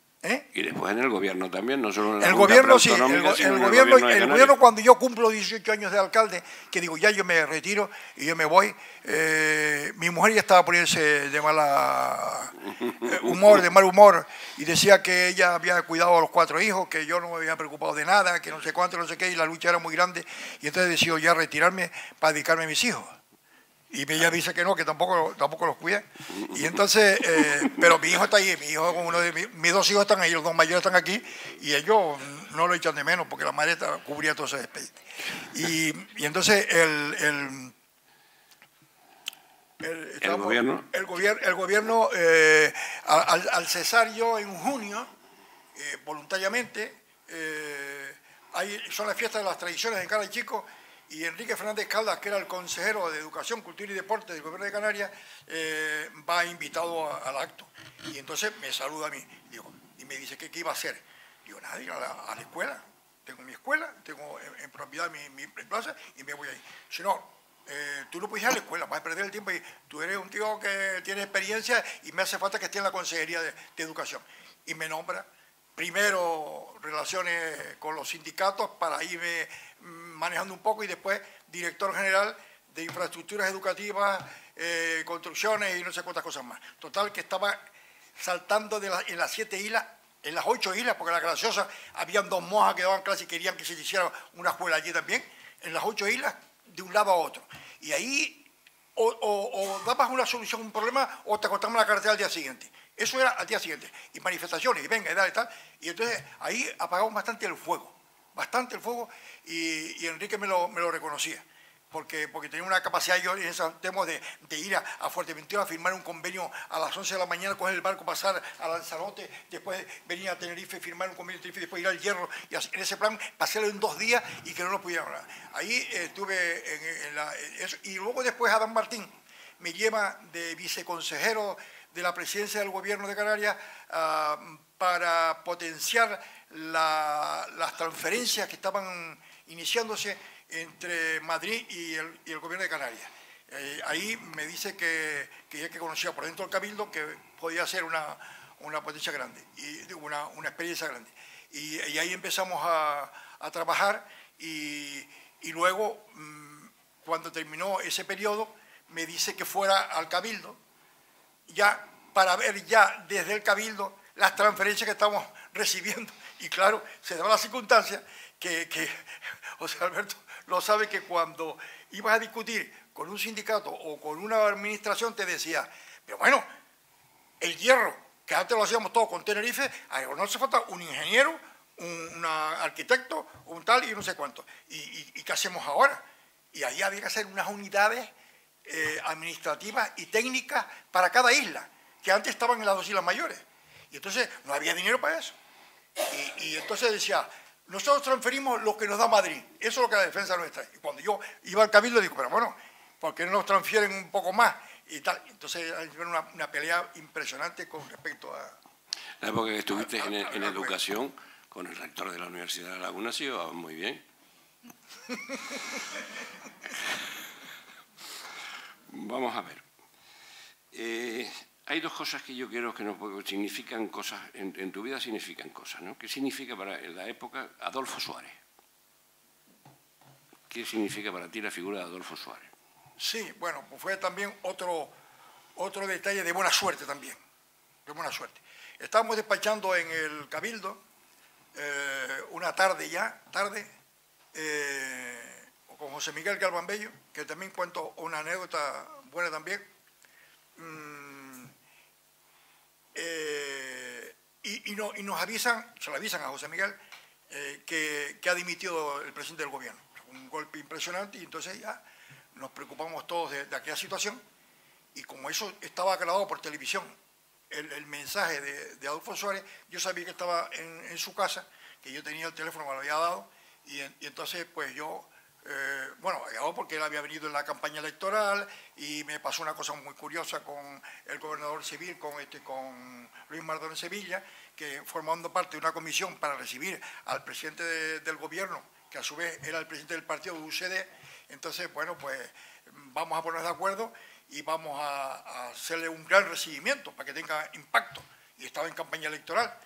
Y después en el gobierno también, no solo en la el gobierno, sí, el gobierno cuando yo cumplo 18 años de alcalde, que digo, ya yo me retiro y yo me voy, mi mujer ya estaba poniéndose de mal humor, y decía que ella había cuidado a los 4 hijos, que yo no me había preocupado de nada, que no sé cuánto, no sé qué, y la lucha era muy grande, y entonces decidió ya retirarme para dedicarme a mis hijos. Y ella dice que no, que tampoco los cuida. Y entonces, pero mi hijo está ahí, mis 2 hijos están ahí, los 2 mayores están aquí, y ellos no lo echan de menos porque la madre cubría todo ese expediente. Y entonces el gobierno, al cesar yo en junio, voluntariamente, son las fiestas de las tradiciones en Cara Chico, y Enrique Fernández Caldas, que era el consejero de Educación, Cultura y Deporte del Gobierno de Canarias, va invitado al acto. Y entonces me saluda a mí y me dice, ¿qué iba a hacer? Digo, nada, ir a la escuela. Tengo mi escuela, tengo en propiedad mi plaza y me voy ahí. Si no, tú no puedes ir a la escuela, vas a perder el tiempo. Y tú eres un tío que tiene experiencia y me hace falta que esté en la Consejería de Educación. Y me nombra primero relaciones con los sindicatos para irme manejando un poco, y después director general de infraestructuras educativas, construcciones y no sé cuántas cosas más. Total, que estaba saltando en las 7 islas, en las 8 islas, porque en la Graciosa habían 2 monjas que daban clase y querían que se hiciera una escuela allí también, en las 8 islas, de un lado a otro. Y ahí o dabas una solución a un problema o te cortamos la carretera al día siguiente. Eso era al día siguiente. Y manifestaciones, y venga, y dale, y tal. Y entonces ahí apagamos bastante el fuego, y Enrique me lo reconocía. porque tenía una capacidad yo en esos temas de ir a Fuerteventura a firmar un convenio a las 11 de la mañana, coger el barco, pasar a Lanzarote, después venir a Tenerife, firmar un convenio de Tenerife, después ir al Hierro, y así, en ese plan pasarlo en 2 días y que no lo pudieran hablar. Ahí estuve eso, y luego después Adán Martín me lleva de viceconsejero de la presidencia del gobierno de Canarias para potenciar las transferencias que estaban iniciándose entre Madrid y el gobierno de Canarias. Ahí me dice que ya que conocía por dentro del Cabildo que podía ser una potencia grande, y una experiencia grande. Y ahí empezamos a trabajar y luego, cuando terminó ese periodo, me dice que fuera al Cabildo, ya para ver ya desde el Cabildo las transferencias que estamos recibiendo. Y claro, se daba la circunstancia que José Alberto lo sabe, que cuando ibas a discutir con un sindicato o con una administración te decía, pero bueno, el Hierro, que antes lo hacíamos todo con Tenerife, no hace falta un ingeniero, un arquitecto, un tal y no sé cuánto. ¿Y qué hacemos ahora? Y ahí había que hacer unas unidades administrativas y técnicas para cada isla, que antes estaban en las 2 islas mayores. Y entonces no había dinero para eso. Y entonces decía, nosotros transferimos lo que nos da Madrid, eso es lo que es la defensa nuestra. Y cuando yo iba al Cabildo digo, pero bueno, ¿por qué no nos transfieren un poco más? Y tal. Entonces hay una pelea impresionante con respecto a... La época que estuviste en educación con el rector de la Universidad de La Laguna se llevaba muy bien. Vamos a ver. Hay 2 cosas que yo quiero que nos significan cosas, en tu vida significan cosas, ¿no? ¿Qué significa para la época Adolfo Suárez? ¿Qué significa para ti la figura de Adolfo Suárez? Sí, bueno, pues fue también otro detalle de buena suerte también, de buena suerte. Estábamos despachando en el Cabildo una tarde, con José Miguel Galván Bello, que también cuento una anécdota buena también. Y nos avisan, se lo avisan a José Miguel, que ha dimitido el presidente del gobierno. Un golpe impresionante, y entonces ya nos preocupamos todos de aquella situación. Y como eso estaba grabado por televisión, el mensaje de Adolfo Suárez, yo sabía que estaba en su casa, que yo tenía el teléfono, me lo había dado, y entonces pues yo... bueno, porque él había venido en la campaña electoral y me pasó una cosa muy curiosa con el gobernador civil, con Luis Mardón Sevilla, que formando parte de una comisión para recibir al presidente del gobierno, que a su vez era el presidente del partido de UCD. Entonces, bueno, pues vamos a ponernos de acuerdo y vamos a hacerle un gran recibimiento para que tenga impacto. Y estaba en campaña electoral.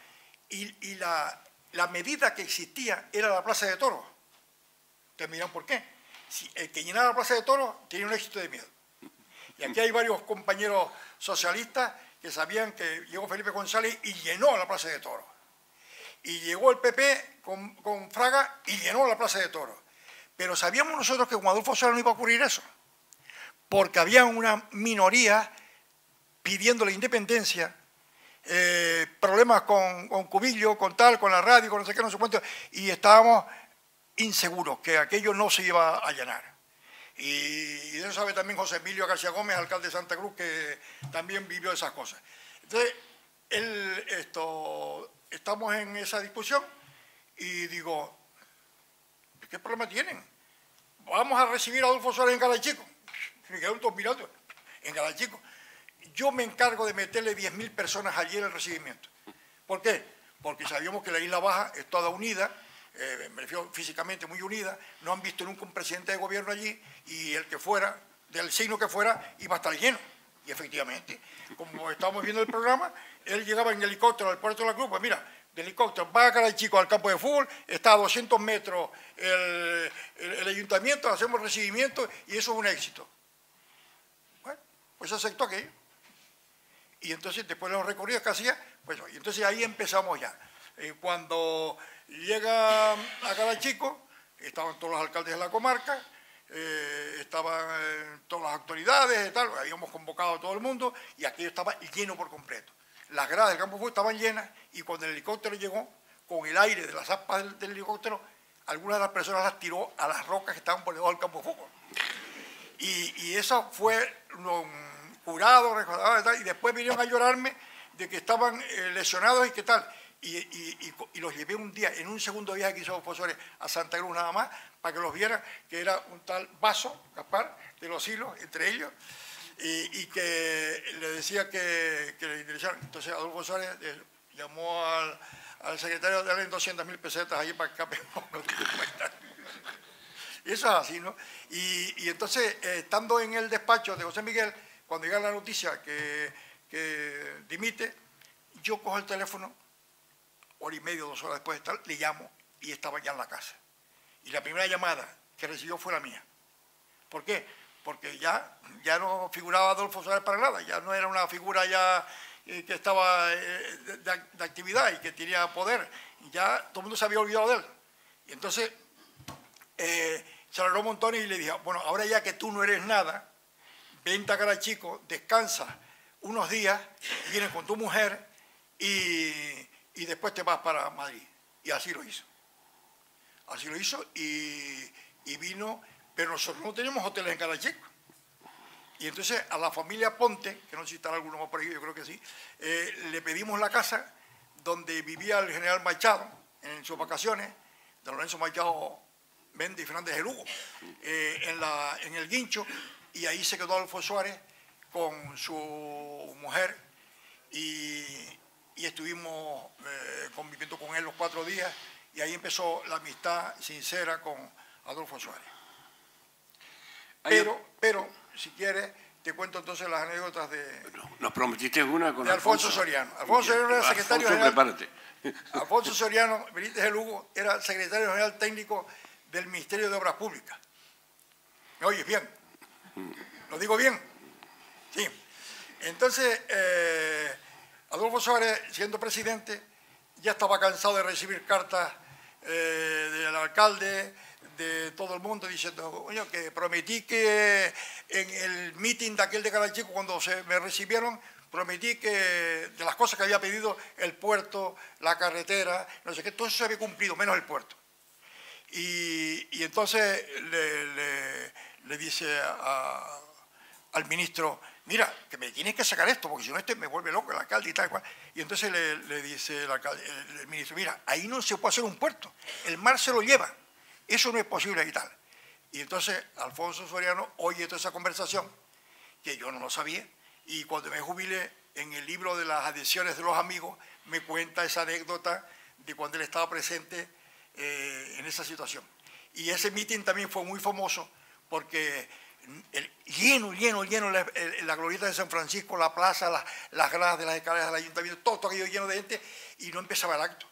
Y la medida que existía era la Plaza de Toros. Ustedes miran por qué. Si el que llenaba la Plaza de Toros tenía un éxito de miedo. Y aquí hay varios compañeros socialistas que sabían que llegó Felipe González y llenó la Plaza de Toros. Y llegó el PP con Fraga y llenó la Plaza de Toros. Pero sabíamos nosotros que con Adolfo Suárez no iba a ocurrir eso, porque había una minoría pidiendo la independencia, problemas con Cubillo, con la radio, con no sé qué, no sé cuánto, y estábamos inseguros que aquello no se iba a llenar. Y de eso sabe también José Emilio García Gómez, alcalde de Santa Cruz, que también vivió esas cosas. Entonces, estamos en esa discusión y digo, ¿qué problema tienen? Vamos a recibir a Adolfo Suárez en Galachico. Me quedaron todos mirando, en Galachico. Yo me encargo de meterle 10.000 personas allí en el recibimiento. ¿Por qué? Porque sabíamos que la Isla Baja es toda unida, me refiero físicamente muy unida, no han visto nunca un presidente de gobierno allí, y el que fuera, del signo que fuera, iba a estar lleno. Y efectivamente, como estábamos viendo el programa, él llegaba en helicóptero al puerto de la Cruz, pues mira, de helicóptero va a Galachico al campo de fútbol, está a 200 metros el ayuntamiento, hacemos recibimiento y eso es un éxito. Bueno, pues aceptó aquello. Y entonces, después de los recorridos que hacía, pues y entonces ahí empezamos ya. Cuando llega a Galachico, estaban todos los alcaldes de la comarca, estaban todas las autoridades y tal, habíamos convocado a todo el mundo y aquello estaba lleno por completo. Las gradas del campo de fútbol estaban llenas y cuando el helicóptero llegó, con el aire de las aspas del helicóptero, algunas de las personas las tiró a las rocas que estaban por debajo del campo de fútbol. Y eso fue curado, recordado, y después vinieron a llorarme de que estaban lesionados y qué tal. Y los llevé un día, en un segundo viaje que hizo Adolfo Suárez a Santa Cruz nada más, para que los vieran, que era un tal Vaso, Gaspar, de los Hilos, entre ellos, y que le decía que le interesaron. Entonces Adolfo Suárez llamó al secretario de darle 200.000 pesetas allí para que escape un poco. Y eso es así, ¿no? Y entonces, estando en el despacho de José Miguel, cuando llega la noticia que dimite, yo cojo el teléfono, hora y media, 2 horas después de estar, le llamo y estaba ya en la casa. Y la primera llamada que recibió fue la mía. ¿Por qué? Porque ya no figuraba Adolfo Suárez para nada, ya no era una figura ya que estaba de actividad y que tenía poder. Ya todo el mundo se había olvidado de él. Y entonces se alargó un montón y le dije, bueno, ahora ya que tú no eres nada, vente a Carachico, descansa unos días, vienes con tu mujer y después te vas para Madrid. Y así lo hizo. Así lo hizo y vino, pero nosotros no teníamos hoteles en Carachico. Y entonces a la familia Ponte, que no sé si estará alguno más por ahí, yo creo que sí, le pedimos la casa donde vivía el general Machado en sus vacaciones, de Lorenzo Machado Méndez y Fernández de Lugo, en el Guincho, y ahí se quedó Adolfo Suárez con su mujer y estuvimos conviviendo con él los 4 días y ahí empezó la amistad sincera con Adolfo Suárez. Pero si quieres, te cuento entonces las anécdotas de... Nos prometiste una con Alfonso Soriano. Alfonso Soriano era secretario general. Prepárate. Alfonso Soriano Benítez de Lugo era secretario general técnico del Ministerio de Obras Públicas. ¿Me oyes bien? ¿Lo digo bien? Sí. Entonces, Adolfo Suárez, siendo presidente, ya estaba cansado de recibir cartas del alcalde, de todo el mundo, diciendo, coño, que prometí que en el meeting de aquel de Carachico, cuando me recibieron, prometí que de las cosas que había pedido, el puerto, la carretera, no sé qué, todo eso se había cumplido, menos el puerto. Y entonces le dice al ministro, mira, que me tienes que sacar esto, porque si no me vuelve loco el alcalde y tal cual. Y entonces le dice el ministro, mira, ahí no se puede hacer un puerto, el mar se lo lleva, eso no es posible y tal. Y entonces Alfonso Soriano oye toda esa conversación, que yo no lo sabía, y cuando me jubilé, en el libro de las adhesiones de los amigos, me cuenta esa anécdota de cuando él estaba presente en esa situación. Y ese mitin también fue muy famoso, porque lleno la glorieta de San Francisco, la plaza, las gradas de las escaleras del ayuntamiento, todo aquello lleno de gente, y no empezaba el acto.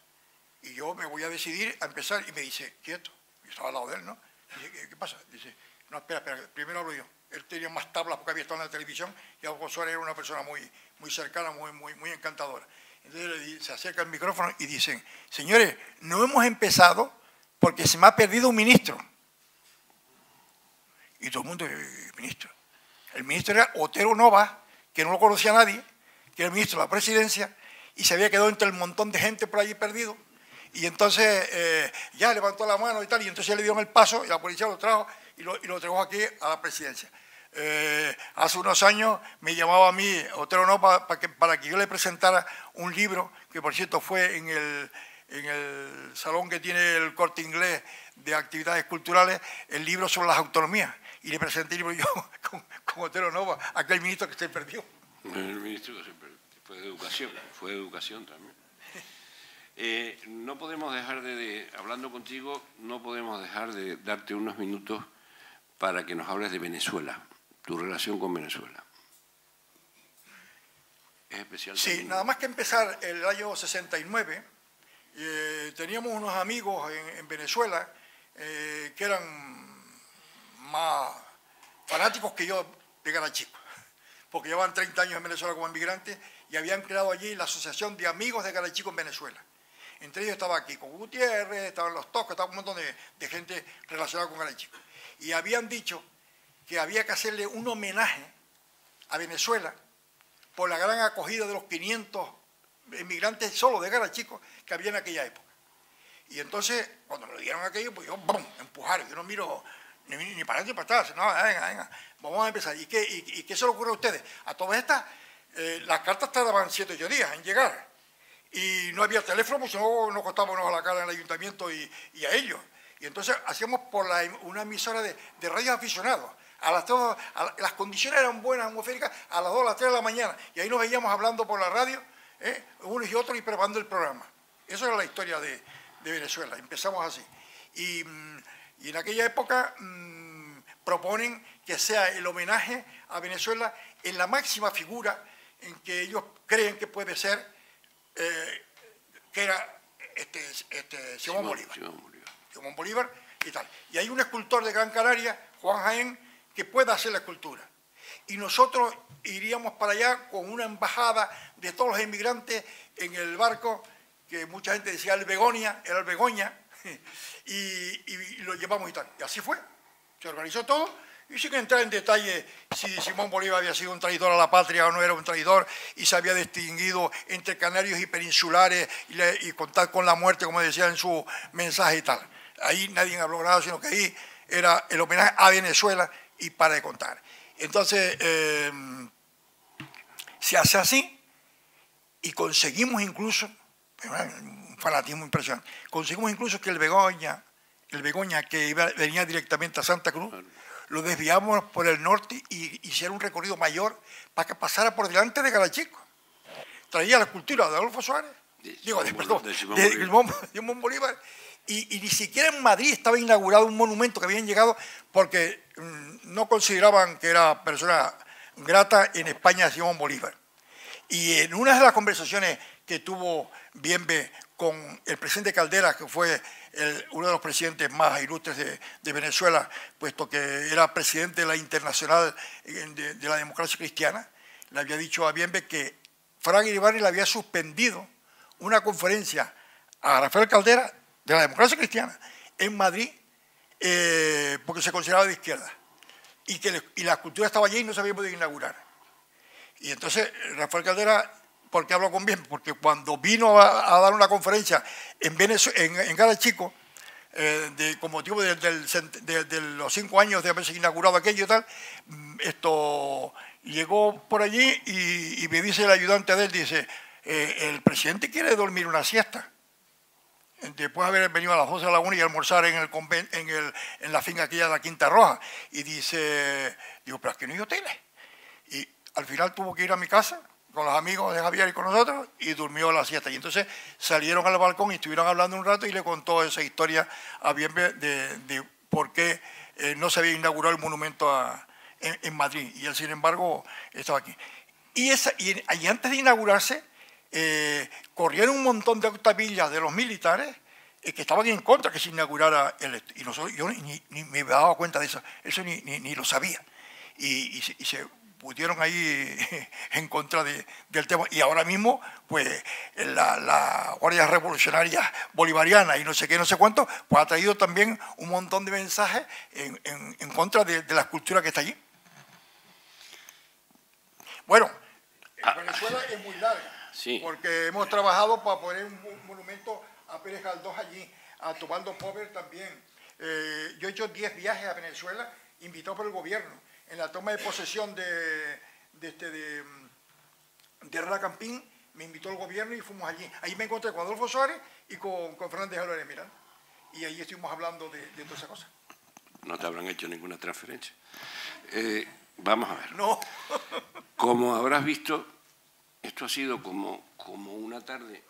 Y yo me voy a decidir a empezar, y me dice, quieto, yo estaba al lado de él, ¿no? Dice, ¿qué pasa? Dice, no, espera, primero hablo yo. Él tenía más tablas porque había estado en la televisión, y Adolfo Suárez era una persona muy cercana, muy encantadora. Entonces se acerca el micrófono y dicen, señores, no hemos empezado porque se me ha perdido un ministro. Y todo el mundo, ministro. El ministro era Otero Nova, que no lo conocía nadie, que era el ministro de la presidencia, y se había quedado entre el montón de gente por allí perdido. Y entonces ya levantó la mano y tal, y entonces le dieron el paso, y la policía lo trajo y lo trajo aquí a la presidencia. Hace unos años me llamaba a mí Otero Nova para que yo le presentara un libro, que por cierto fue en el salón que tiene el Corte Inglés de actividades culturales, el libro sobre las autonomías. Y le presenté el libro yo con Otero Nova, aquel ministro que se perdió. El ministro que se perdió, fue de educación también. No podemos dejar hablando contigo, no podemos dejar de darte unos minutos para que nos hables de Venezuela, tu relación con Venezuela. ¿Es especial? Sí, nada más que empezar el año 69, teníamos unos amigos en Venezuela que eran más fanáticos que yo de Carachico, porque llevaban 30 años en Venezuela como inmigrantes y habían creado allí la Asociación de Amigos de Carachico en Venezuela. Entre ellos estaba Kiko Gutiérrez, estaban los Toscos, estaba un montón de gente relacionada con Carachico. Y habían dicho que había que hacerle un homenaje a Venezuela por la gran acogida de los 500 inmigrantes solo de Carachico que había en aquella época. Y entonces, cuando me dieron aquello, pues yo, ¡bum!, empujar. Yo no miro ni para adelante ni para atrás. No, venga, vamos a empezar. ¿Y qué se le ocurre a ustedes? A todas estas, las cartas tardaban 7 o 8 días en llegar. Y no había teléfono, pues no nos costábamos a la cara en el ayuntamiento y a ellos. Y entonces hacíamos por una emisora de radios aficionados. Las condiciones eran buenas, atmosféricas, a las 2, a las 3 de la mañana. Y ahí nos veíamos hablando por la radio, unos y otros, y preparando el programa. Eso era la historia de Venezuela. Empezamos así. Y en aquella época proponen que sea el homenaje a Venezuela en la máxima figura en que ellos creen que puede ser, que era Simón Bolívar. Simón Bolívar y tal. Y hay un escultor de Gran Canaria, Juan Jaén, que pueda hacer la escultura. Y nosotros iríamos para allá con una embajada de todos los inmigrantes en el barco, que mucha gente decía el Begoña, era el Begoña, y lo llevamos y tal. Y así fue. Se organizó todo, y sin entrar en detalle si Simón Bolívar había sido un traidor a la patria o no era un traidor, y se había distinguido entre canarios y peninsulares, y contar con la muerte, como decía en su mensaje y tal. Ahí nadie habló nada, sino que ahí era el homenaje a Venezuela y para de contar. Entonces, se hace así y conseguimos incluso, un fanatismo impresionante, conseguimos incluso que el Begoña que venía directamente a Santa Cruz, lo desviamos por el norte y hiciera un recorrido mayor para que pasara por delante de Garachico. Traía la escultura de Adolfo Suárez, de Simón Bolívar, y ni siquiera en Madrid estaba inaugurado un monumento que habían llegado porque no consideraban que era persona grata en España Simón Bolívar. Y en una de las conversaciones que tuvo Bienve con el presidente Caldera, que fue uno de los presidentes más ilustres de Venezuela, puesto que era presidente de la Internacional de la Democracia Cristiana, le había dicho a Bienve que Frank Iribarne le había suspendido una conferencia a Rafael Caldera de la Democracia Cristiana en Madrid porque se consideraba de izquierda y la escultura estaba allí y no se había podido inaugurar. Y entonces Rafael Caldera, ¿por qué habló con Bienve? Porque cuando vino a dar una conferencia en Garachico, con motivo de los 5 años de haberse inaugurado aquello y tal, llegó por allí y me dice el ayudante de él, dice, el presidente quiere dormir una siesta. Después de haber venido a las 12 de la 1 y almorzar en la finca aquella de la Quinta Roja. Y digo, pero aquí no hay hoteles. Y al final tuvo que ir a mi casa con los amigos de Javier y con nosotros y durmió la siesta. Y entonces salieron al balcón y estuvieron hablando un rato y le contó esa historia a Bienve de por qué no se había inaugurado el monumento en Madrid. Y él, sin embargo, estaba aquí. Y antes de inaugurarse, corrieron un montón de octavillas de los militares que estaban en contra que se inaugurara y yo ni me había dado cuenta de eso ni lo sabía y se pusieron ahí en contra del tema y ahora mismo pues la Guardia Revolucionaria Bolivariana y no sé qué, no sé cuánto, pues ha traído también un montón de mensajes en contra de la escultura que está allí. Bueno, Venezuela es muy larga. Sí. Porque hemos trabajado para poner un monumento a Pérez Galdós allí, a Tobaldo Pover también. Yo he hecho 10 viajes a Venezuela, invitado por el gobierno, en la toma de posesión de Herrera Campín, me invitó el gobierno y fuimos allí. Ahí me encontré con Adolfo Suárez y con Fernández Álvarez Miranda. Y ahí estuvimos hablando de todas esas cosas. No te habrán hecho ninguna transferencia. Vamos a ver. No. Como habrás visto, esto ha sido como una tarde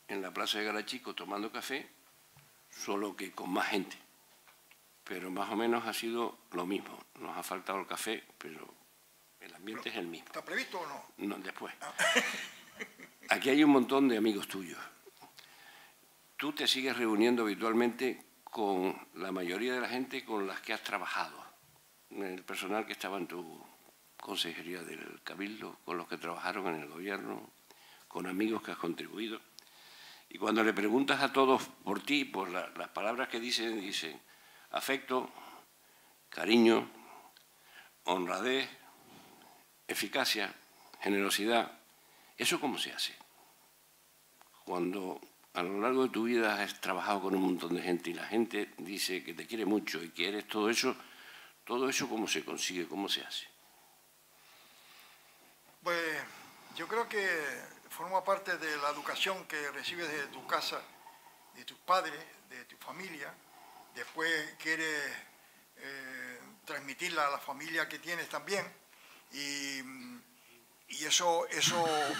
en la plaza de Garachico tomando café, solo que con más gente. Pero más o menos ha sido lo mismo. Nos ha faltado el café, pero el ambiente es el mismo. ¿Está previsto o no? No, después. Aquí hay un montón de amigos tuyos. Tú te sigues reuniendo habitualmente con la mayoría de la gente con las que has trabajado. El personal que estaba en tu consejería del Cabildo, con los que trabajaron en el gobierno, con amigos que has contribuido. Y cuando le preguntas a todos por ti, por las palabras que dicen afecto, cariño, honradez, eficacia, generosidad. ¿Eso cómo se hace? Cuando a lo largo de tu vida has trabajado con un montón de gente y la gente dice que te quiere mucho y que eres todo eso ¿cómo se consigue? ¿Cómo se hace? Pues yo creo que forma parte de la educación que recibes de tu casa, de tus padres, de tu familia. Después quieres transmitirla a la familia que tienes también. Y eso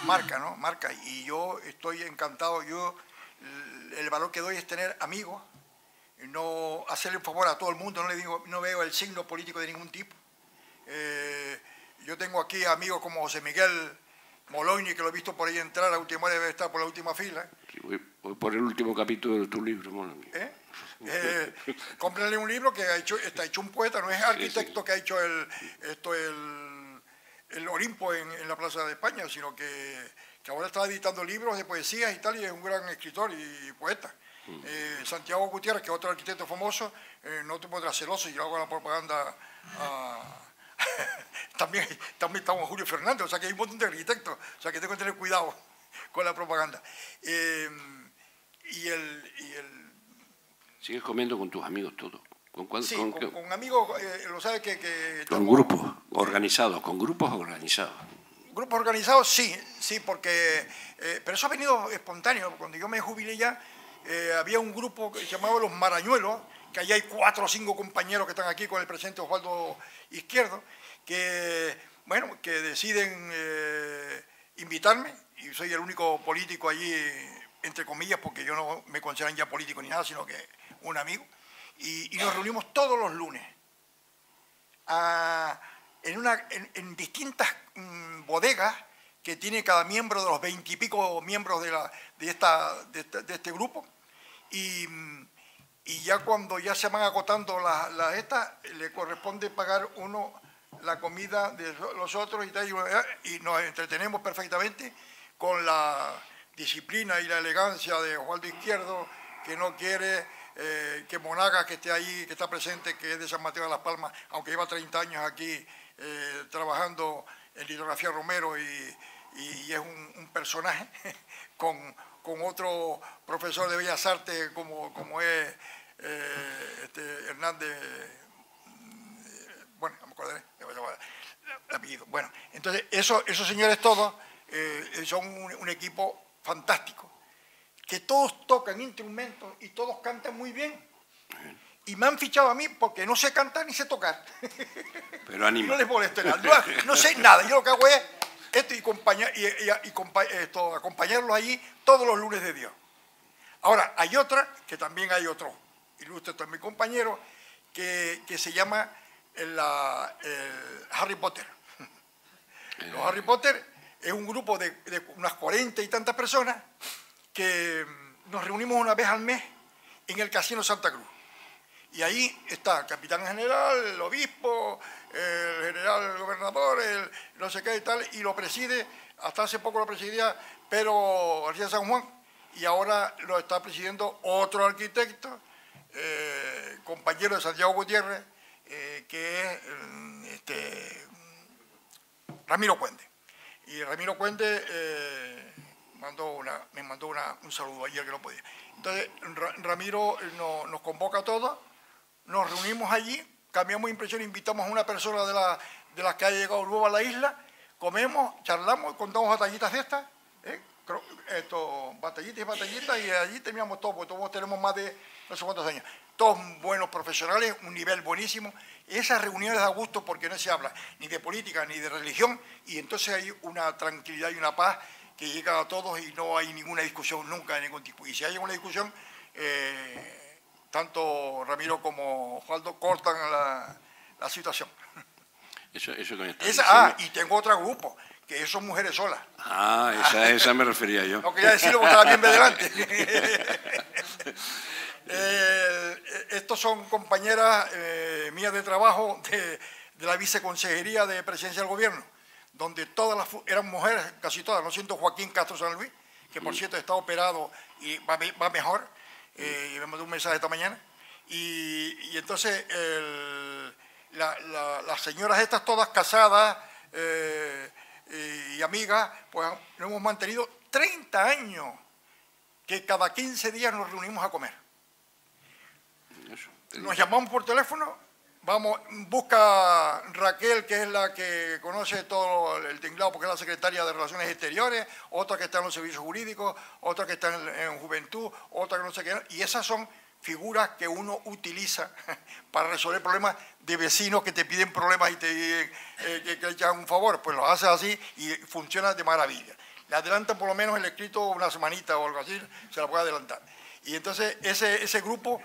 marca, ¿no? Marca. Y yo estoy encantado. El valor que doy es tener amigos, no hacerle un favor a todo el mundo. No veo el signo político de ningún tipo. Yo tengo aquí amigos como José Miguel Moloini, que lo he visto por ahí entrar, la última vez debe estar por la última fila. Sí, voy por el último capítulo de tu libro, Moloini. Cómprenle un libro que está hecho un poeta, no es arquitecto que ha hecho el Olimpo en la Plaza de España, sino que ahora está editando libros de poesías y tal, y es un gran escritor y poeta. Santiago Gutiérrez, que es otro arquitecto famoso, no te pondrás celoso, yo hago la propaganda también estamos Julio Fernández, o sea que hay un montón de arquitectos, o sea que tengo que tener cuidado con la propaganda. ¿Sigues comiendo con tus amigos todo? Sí, con amigos, lo sabes que con grupos organizados, con grupos organizados. Grupos organizados, sí, porque... pero eso ha venido espontáneo. Cuando yo me jubilé ya, había un grupo que se llamaba Los Marañuelos, que allí hay 4 o 5 compañeros que están aquí con el presidente Osvaldo Izquierdo, que deciden invitarme, y soy el único político allí, entre comillas, porque yo no me consideran ya político ni nada, sino que un amigo, y nos reunimos todos los lunes en distintas bodegas que tiene cada miembro de los 20 y pico miembros de este grupo, y ya cuando ya se van agotando le corresponde pagar uno la comida de los otros y tal, y nos entretenemos perfectamente con la disciplina y la elegancia de Osvaldo Izquierdo, que no quiere que Monagas, que esté ahí, que está presente, que es de San Mateo de las Palmas, aunque lleva 30 años aquí trabajando en litografía Romero, y es un personaje con otro profesor de Bellas Artes como es Hernández, bueno, no me acordaré el apellido. Bueno, entonces esos señores todos son un equipo fantástico, que todos tocan instrumentos y todos cantan muy bien. Y me han fichado a mí porque no sé cantar ni sé tocar. Pero anima. No les molesto nada. No sé nada. Yo lo que hago es esto y acompañarlos allí todos los lunes de Dios. Ahora, hay otra, que también hay otro ilustre también compañero, que se llama el Harry Potter. Los Harry Potter es un grupo de unas 40 y tantas personas que nos reunimos una vez al mes en el Casino Santa Cruz. Y ahí está el capitán general, el obispo, el general, el gobernador, el no sé qué y tal, y lo preside, hasta hace poco lo presidía Pedro García San Juan, y ahora lo está presidiendo otro arquitecto, compañero de Santiago Gutiérrez, que es Ramiro Cuende. Y Ramiro Cuende me mandó un saludo ayer que no podía. Entonces, Ramiro nos convoca a todos, nos reunimos allí, cambiamos impresión, invitamos a una persona de las que ha llegado nueva a la isla, comemos, charlamos, contamos batallitas de estas, batallitas y batallitas, y allí terminamos todo, porque todos tenemos más de no sé cuántos años. Todos buenos profesionales, un nivel buenísimo. Esas reuniones da gusto porque no se habla ni de política ni de religión, y entonces hay una tranquilidad y una paz que llega a todos y no hay ninguna discusión nunca de ningún tipo. Y si hay una discusión, tanto Ramiro como Osvaldo cortan la situación. Eso que me está diciendo. Y tengo otro grupo, que son mujeres solas. Esa me refería yo. No quería decirlo porque estaba bien de delante. Estos son compañeras mías de trabajo de la viceconsejería de presidencia del gobierno, donde todas eran mujeres, casi todas, no siento Joaquín Castro San Luis, que por cierto está operado y va mejor, y me mandó un mensaje esta mañana, y entonces las señoras estas todas casadas y amigas, pues nos hemos mantenido 30 años que cada 15 días nos reunimos a comer. Eso, Nos llamamos por teléfono, vamos, busca Raquel, que es la que conoce todo el tinglado, porque es la secretaria de Relaciones Exteriores, otra que está en los servicios jurídicos, otra que está en Juventud, otra que no sé qué, y esas son figuras que uno utiliza para resolver problemas de vecinos que te piden problemas y te piden que le echan un favor, pues lo haces así y funciona de maravilla. Le adelantan por lo menos el escrito una semanita o algo así, se la puede adelantar. Y entonces ese grupo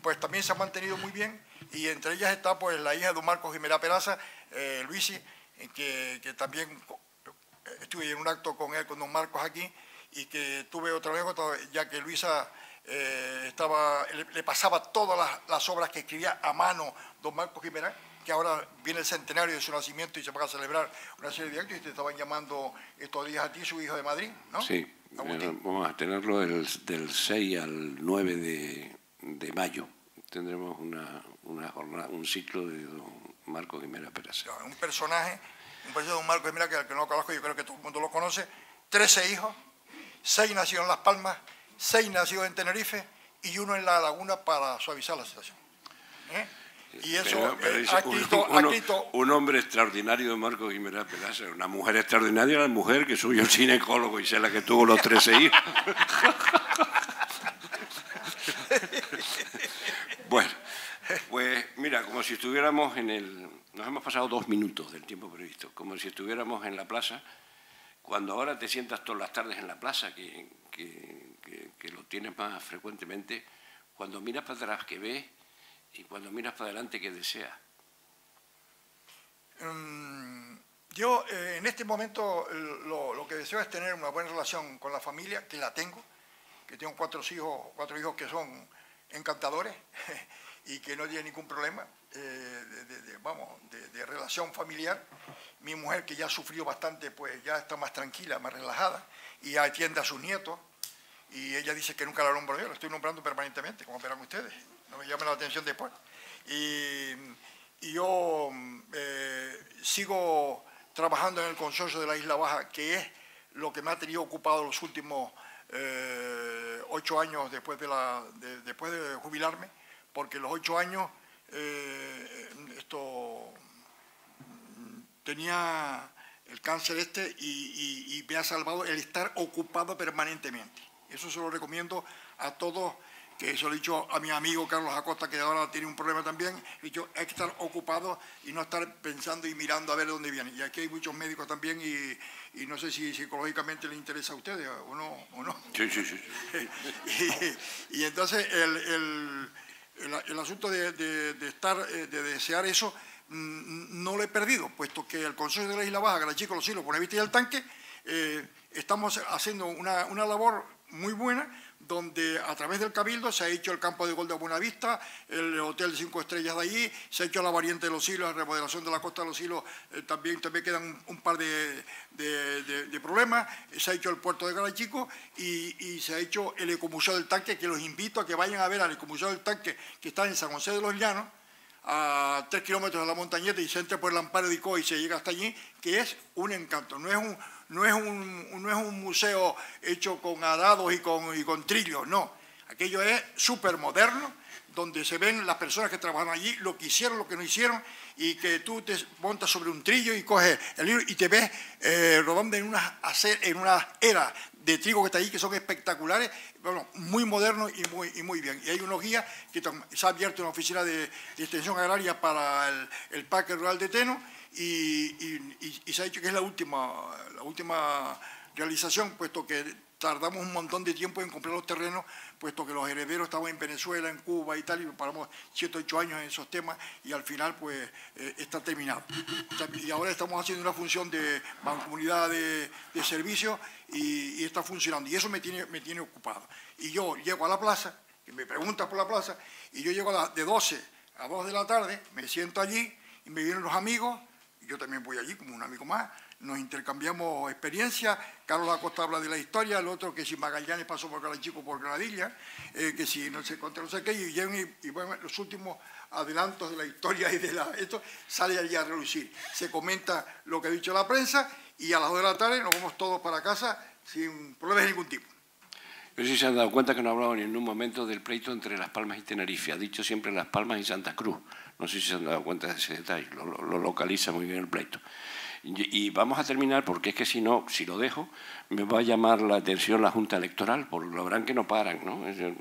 pues también se ha mantenido muy bien, y entre ellas está pues la hija de don Marcos Guimerá Peraza, Luisi, que también estuve en un acto con él, con don Marcos aquí, y que tuve otra vez, ya que Luisa le pasaba todas las obras que escribía a mano don Marcos Guimerá, que ahora viene el centenario de su nacimiento y se van a celebrar una serie de actos, y te estaban llamando estos días a ti, su hijo de Madrid, ¿no? Sí, vamos a tenerlo del 6 al 9 de mayo. Tendremos una jornada, un ciclo de don Marcos Guimerá Peraza. Un personaje de don Marcos Guimerá, que al que no lo conozco, yo creo que todo el mundo lo conoce, 13 hijos, 6 nacidos en Las Palmas, 6 nacidos en Tenerife y 1 en La Laguna para suavizar la situación. Y eso un hombre extraordinario de Marcos Guimerá Peraza, una mujer extraordinaria, la mujer que soy yo ginecólogo y sé la que tuvo los 13 hijos. Bueno, pues mira, como si estuviéramos nos hemos pasado 2 minutos del tiempo previsto, como si estuviéramos en la plaza, cuando ahora te sientas todas las tardes en la plaza, que lo tienes más frecuentemente, cuando miras para atrás que ves y cuando miras para adelante que deseas. Yo en este momento lo que deseo es tener una buena relación con la familia, que la tengo, que tengo 4 hijos que son encantadores y que no tienen ningún problema de relación familiar. Mi mujer, que ya sufrió bastante, pues ya está más tranquila, más relajada, y atiende a sus nietos, y ella dice que nunca la nombro yo, la estoy nombrando permanentemente, como verán ustedes, no me llamen la atención después. Y yo sigo trabajando en el consorcio de la Isla Baja, que es lo que me ha tenido ocupado los últimos 8 años después de jubilarme, porque los 8 años tenía el cáncer y me ha salvado el estar ocupado permanentemente. Eso se lo recomiendo a todos, que se lo he dicho a mi amigo Carlos Acosta, que ahora tiene un problema también. He dicho, hay que estar ocupado y no estar pensando y mirando a ver de dónde viene. Y aquí hay muchos médicos también, y no sé si psicológicamente les interesa a ustedes o no. Sí. Y entonces el asunto de desear eso no lo he perdido, puesto que el Consejo de la Isla Baja, Garachico, Los Silos, Buenavista y el Tanque, estamos haciendo una labor muy buena, donde a través del Cabildo se ha hecho el campo de gol de Buenavista, el hotel de 5 estrellas de allí, se ha hecho la variante de Los Silos, la remodelación de la costa de Los Silos, también quedan un par de problemas, se ha hecho el puerto de Garachico y se ha hecho el Ecomuseo del Tanque, que los invito a que vayan a ver al Ecomuseo del Tanque, que está en San José de los Llanos, a 3 kilómetros de la montañeta, y se entra por el Amparo de Icoa y se llega hasta allí, que es un encanto. No es un museo hecho con arados y con trillos, no. Aquello es súper moderno, donde se ven las personas que trabajan allí, lo que hicieron, lo que no hicieron, y que tú te montas sobre un trillo y coges el libro y te ves rodando en una era de trigo que está allí, que son espectaculares, bueno, muy modernos y muy bien. Y hay unos guías que se ha abierto una oficina de extensión agraria para el Parque Rural de Teno, y se ha dicho que es la última realización, puesto que tardamos un montón de tiempo en comprar los terrenos, puesto que los herederos estaban en Venezuela, en Cuba y tal, y paramos 7 o 8 años en esos temas, y al final pues está terminado. Y ahora estamos haciendo una función de mancomunidad de servicios, y está funcionando, y eso me tiene ocupado. Y yo llego a la plaza, que me preguntas por la plaza, y yo llego de 12 a 2 de la tarde, me siento allí, y me vienen los amigos, y yo también voy allí como un amigo más, nos intercambiamos experiencias. Carlos Acosta habla de la historia, el otro que si Magallanes pasó por Garachico, por Granadilla, que si no sé qué, y bueno, los últimos adelantos de la historia y esto sale allí a relucir. Se comenta lo que ha dicho la prensa, y a las 2 de la tarde nos vamos todos para casa sin problemas de ningún tipo. No sé si se han dado cuenta que no he hablado ni en un momento del pleito entre Las Palmas y Tenerife. Ha dicho siempre Las Palmas y Santa Cruz. No sé si se han dado cuenta de ese detalle. Lo localiza muy bien el pleito. Y vamos a terminar porque es que si no, si lo dejo, me va a llamar la atención la Junta Electoral, porque lo verán que no paran, ¿no? El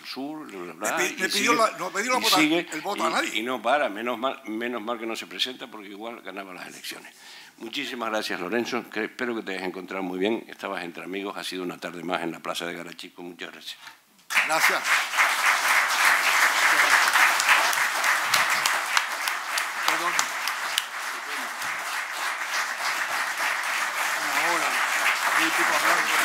sur, le pidió el voto a nadie. Y no para, menos mal que no se presenta, porque igual ganaba las elecciones. Muchísimas gracias, Lorenzo, que espero que te hayas encontrado muy bien. Estabas entre amigos, ha sido una tarde más en la Plaza de Garachico. Muchas gracias. Gracias. Perdón. Una hora, y pico hablando.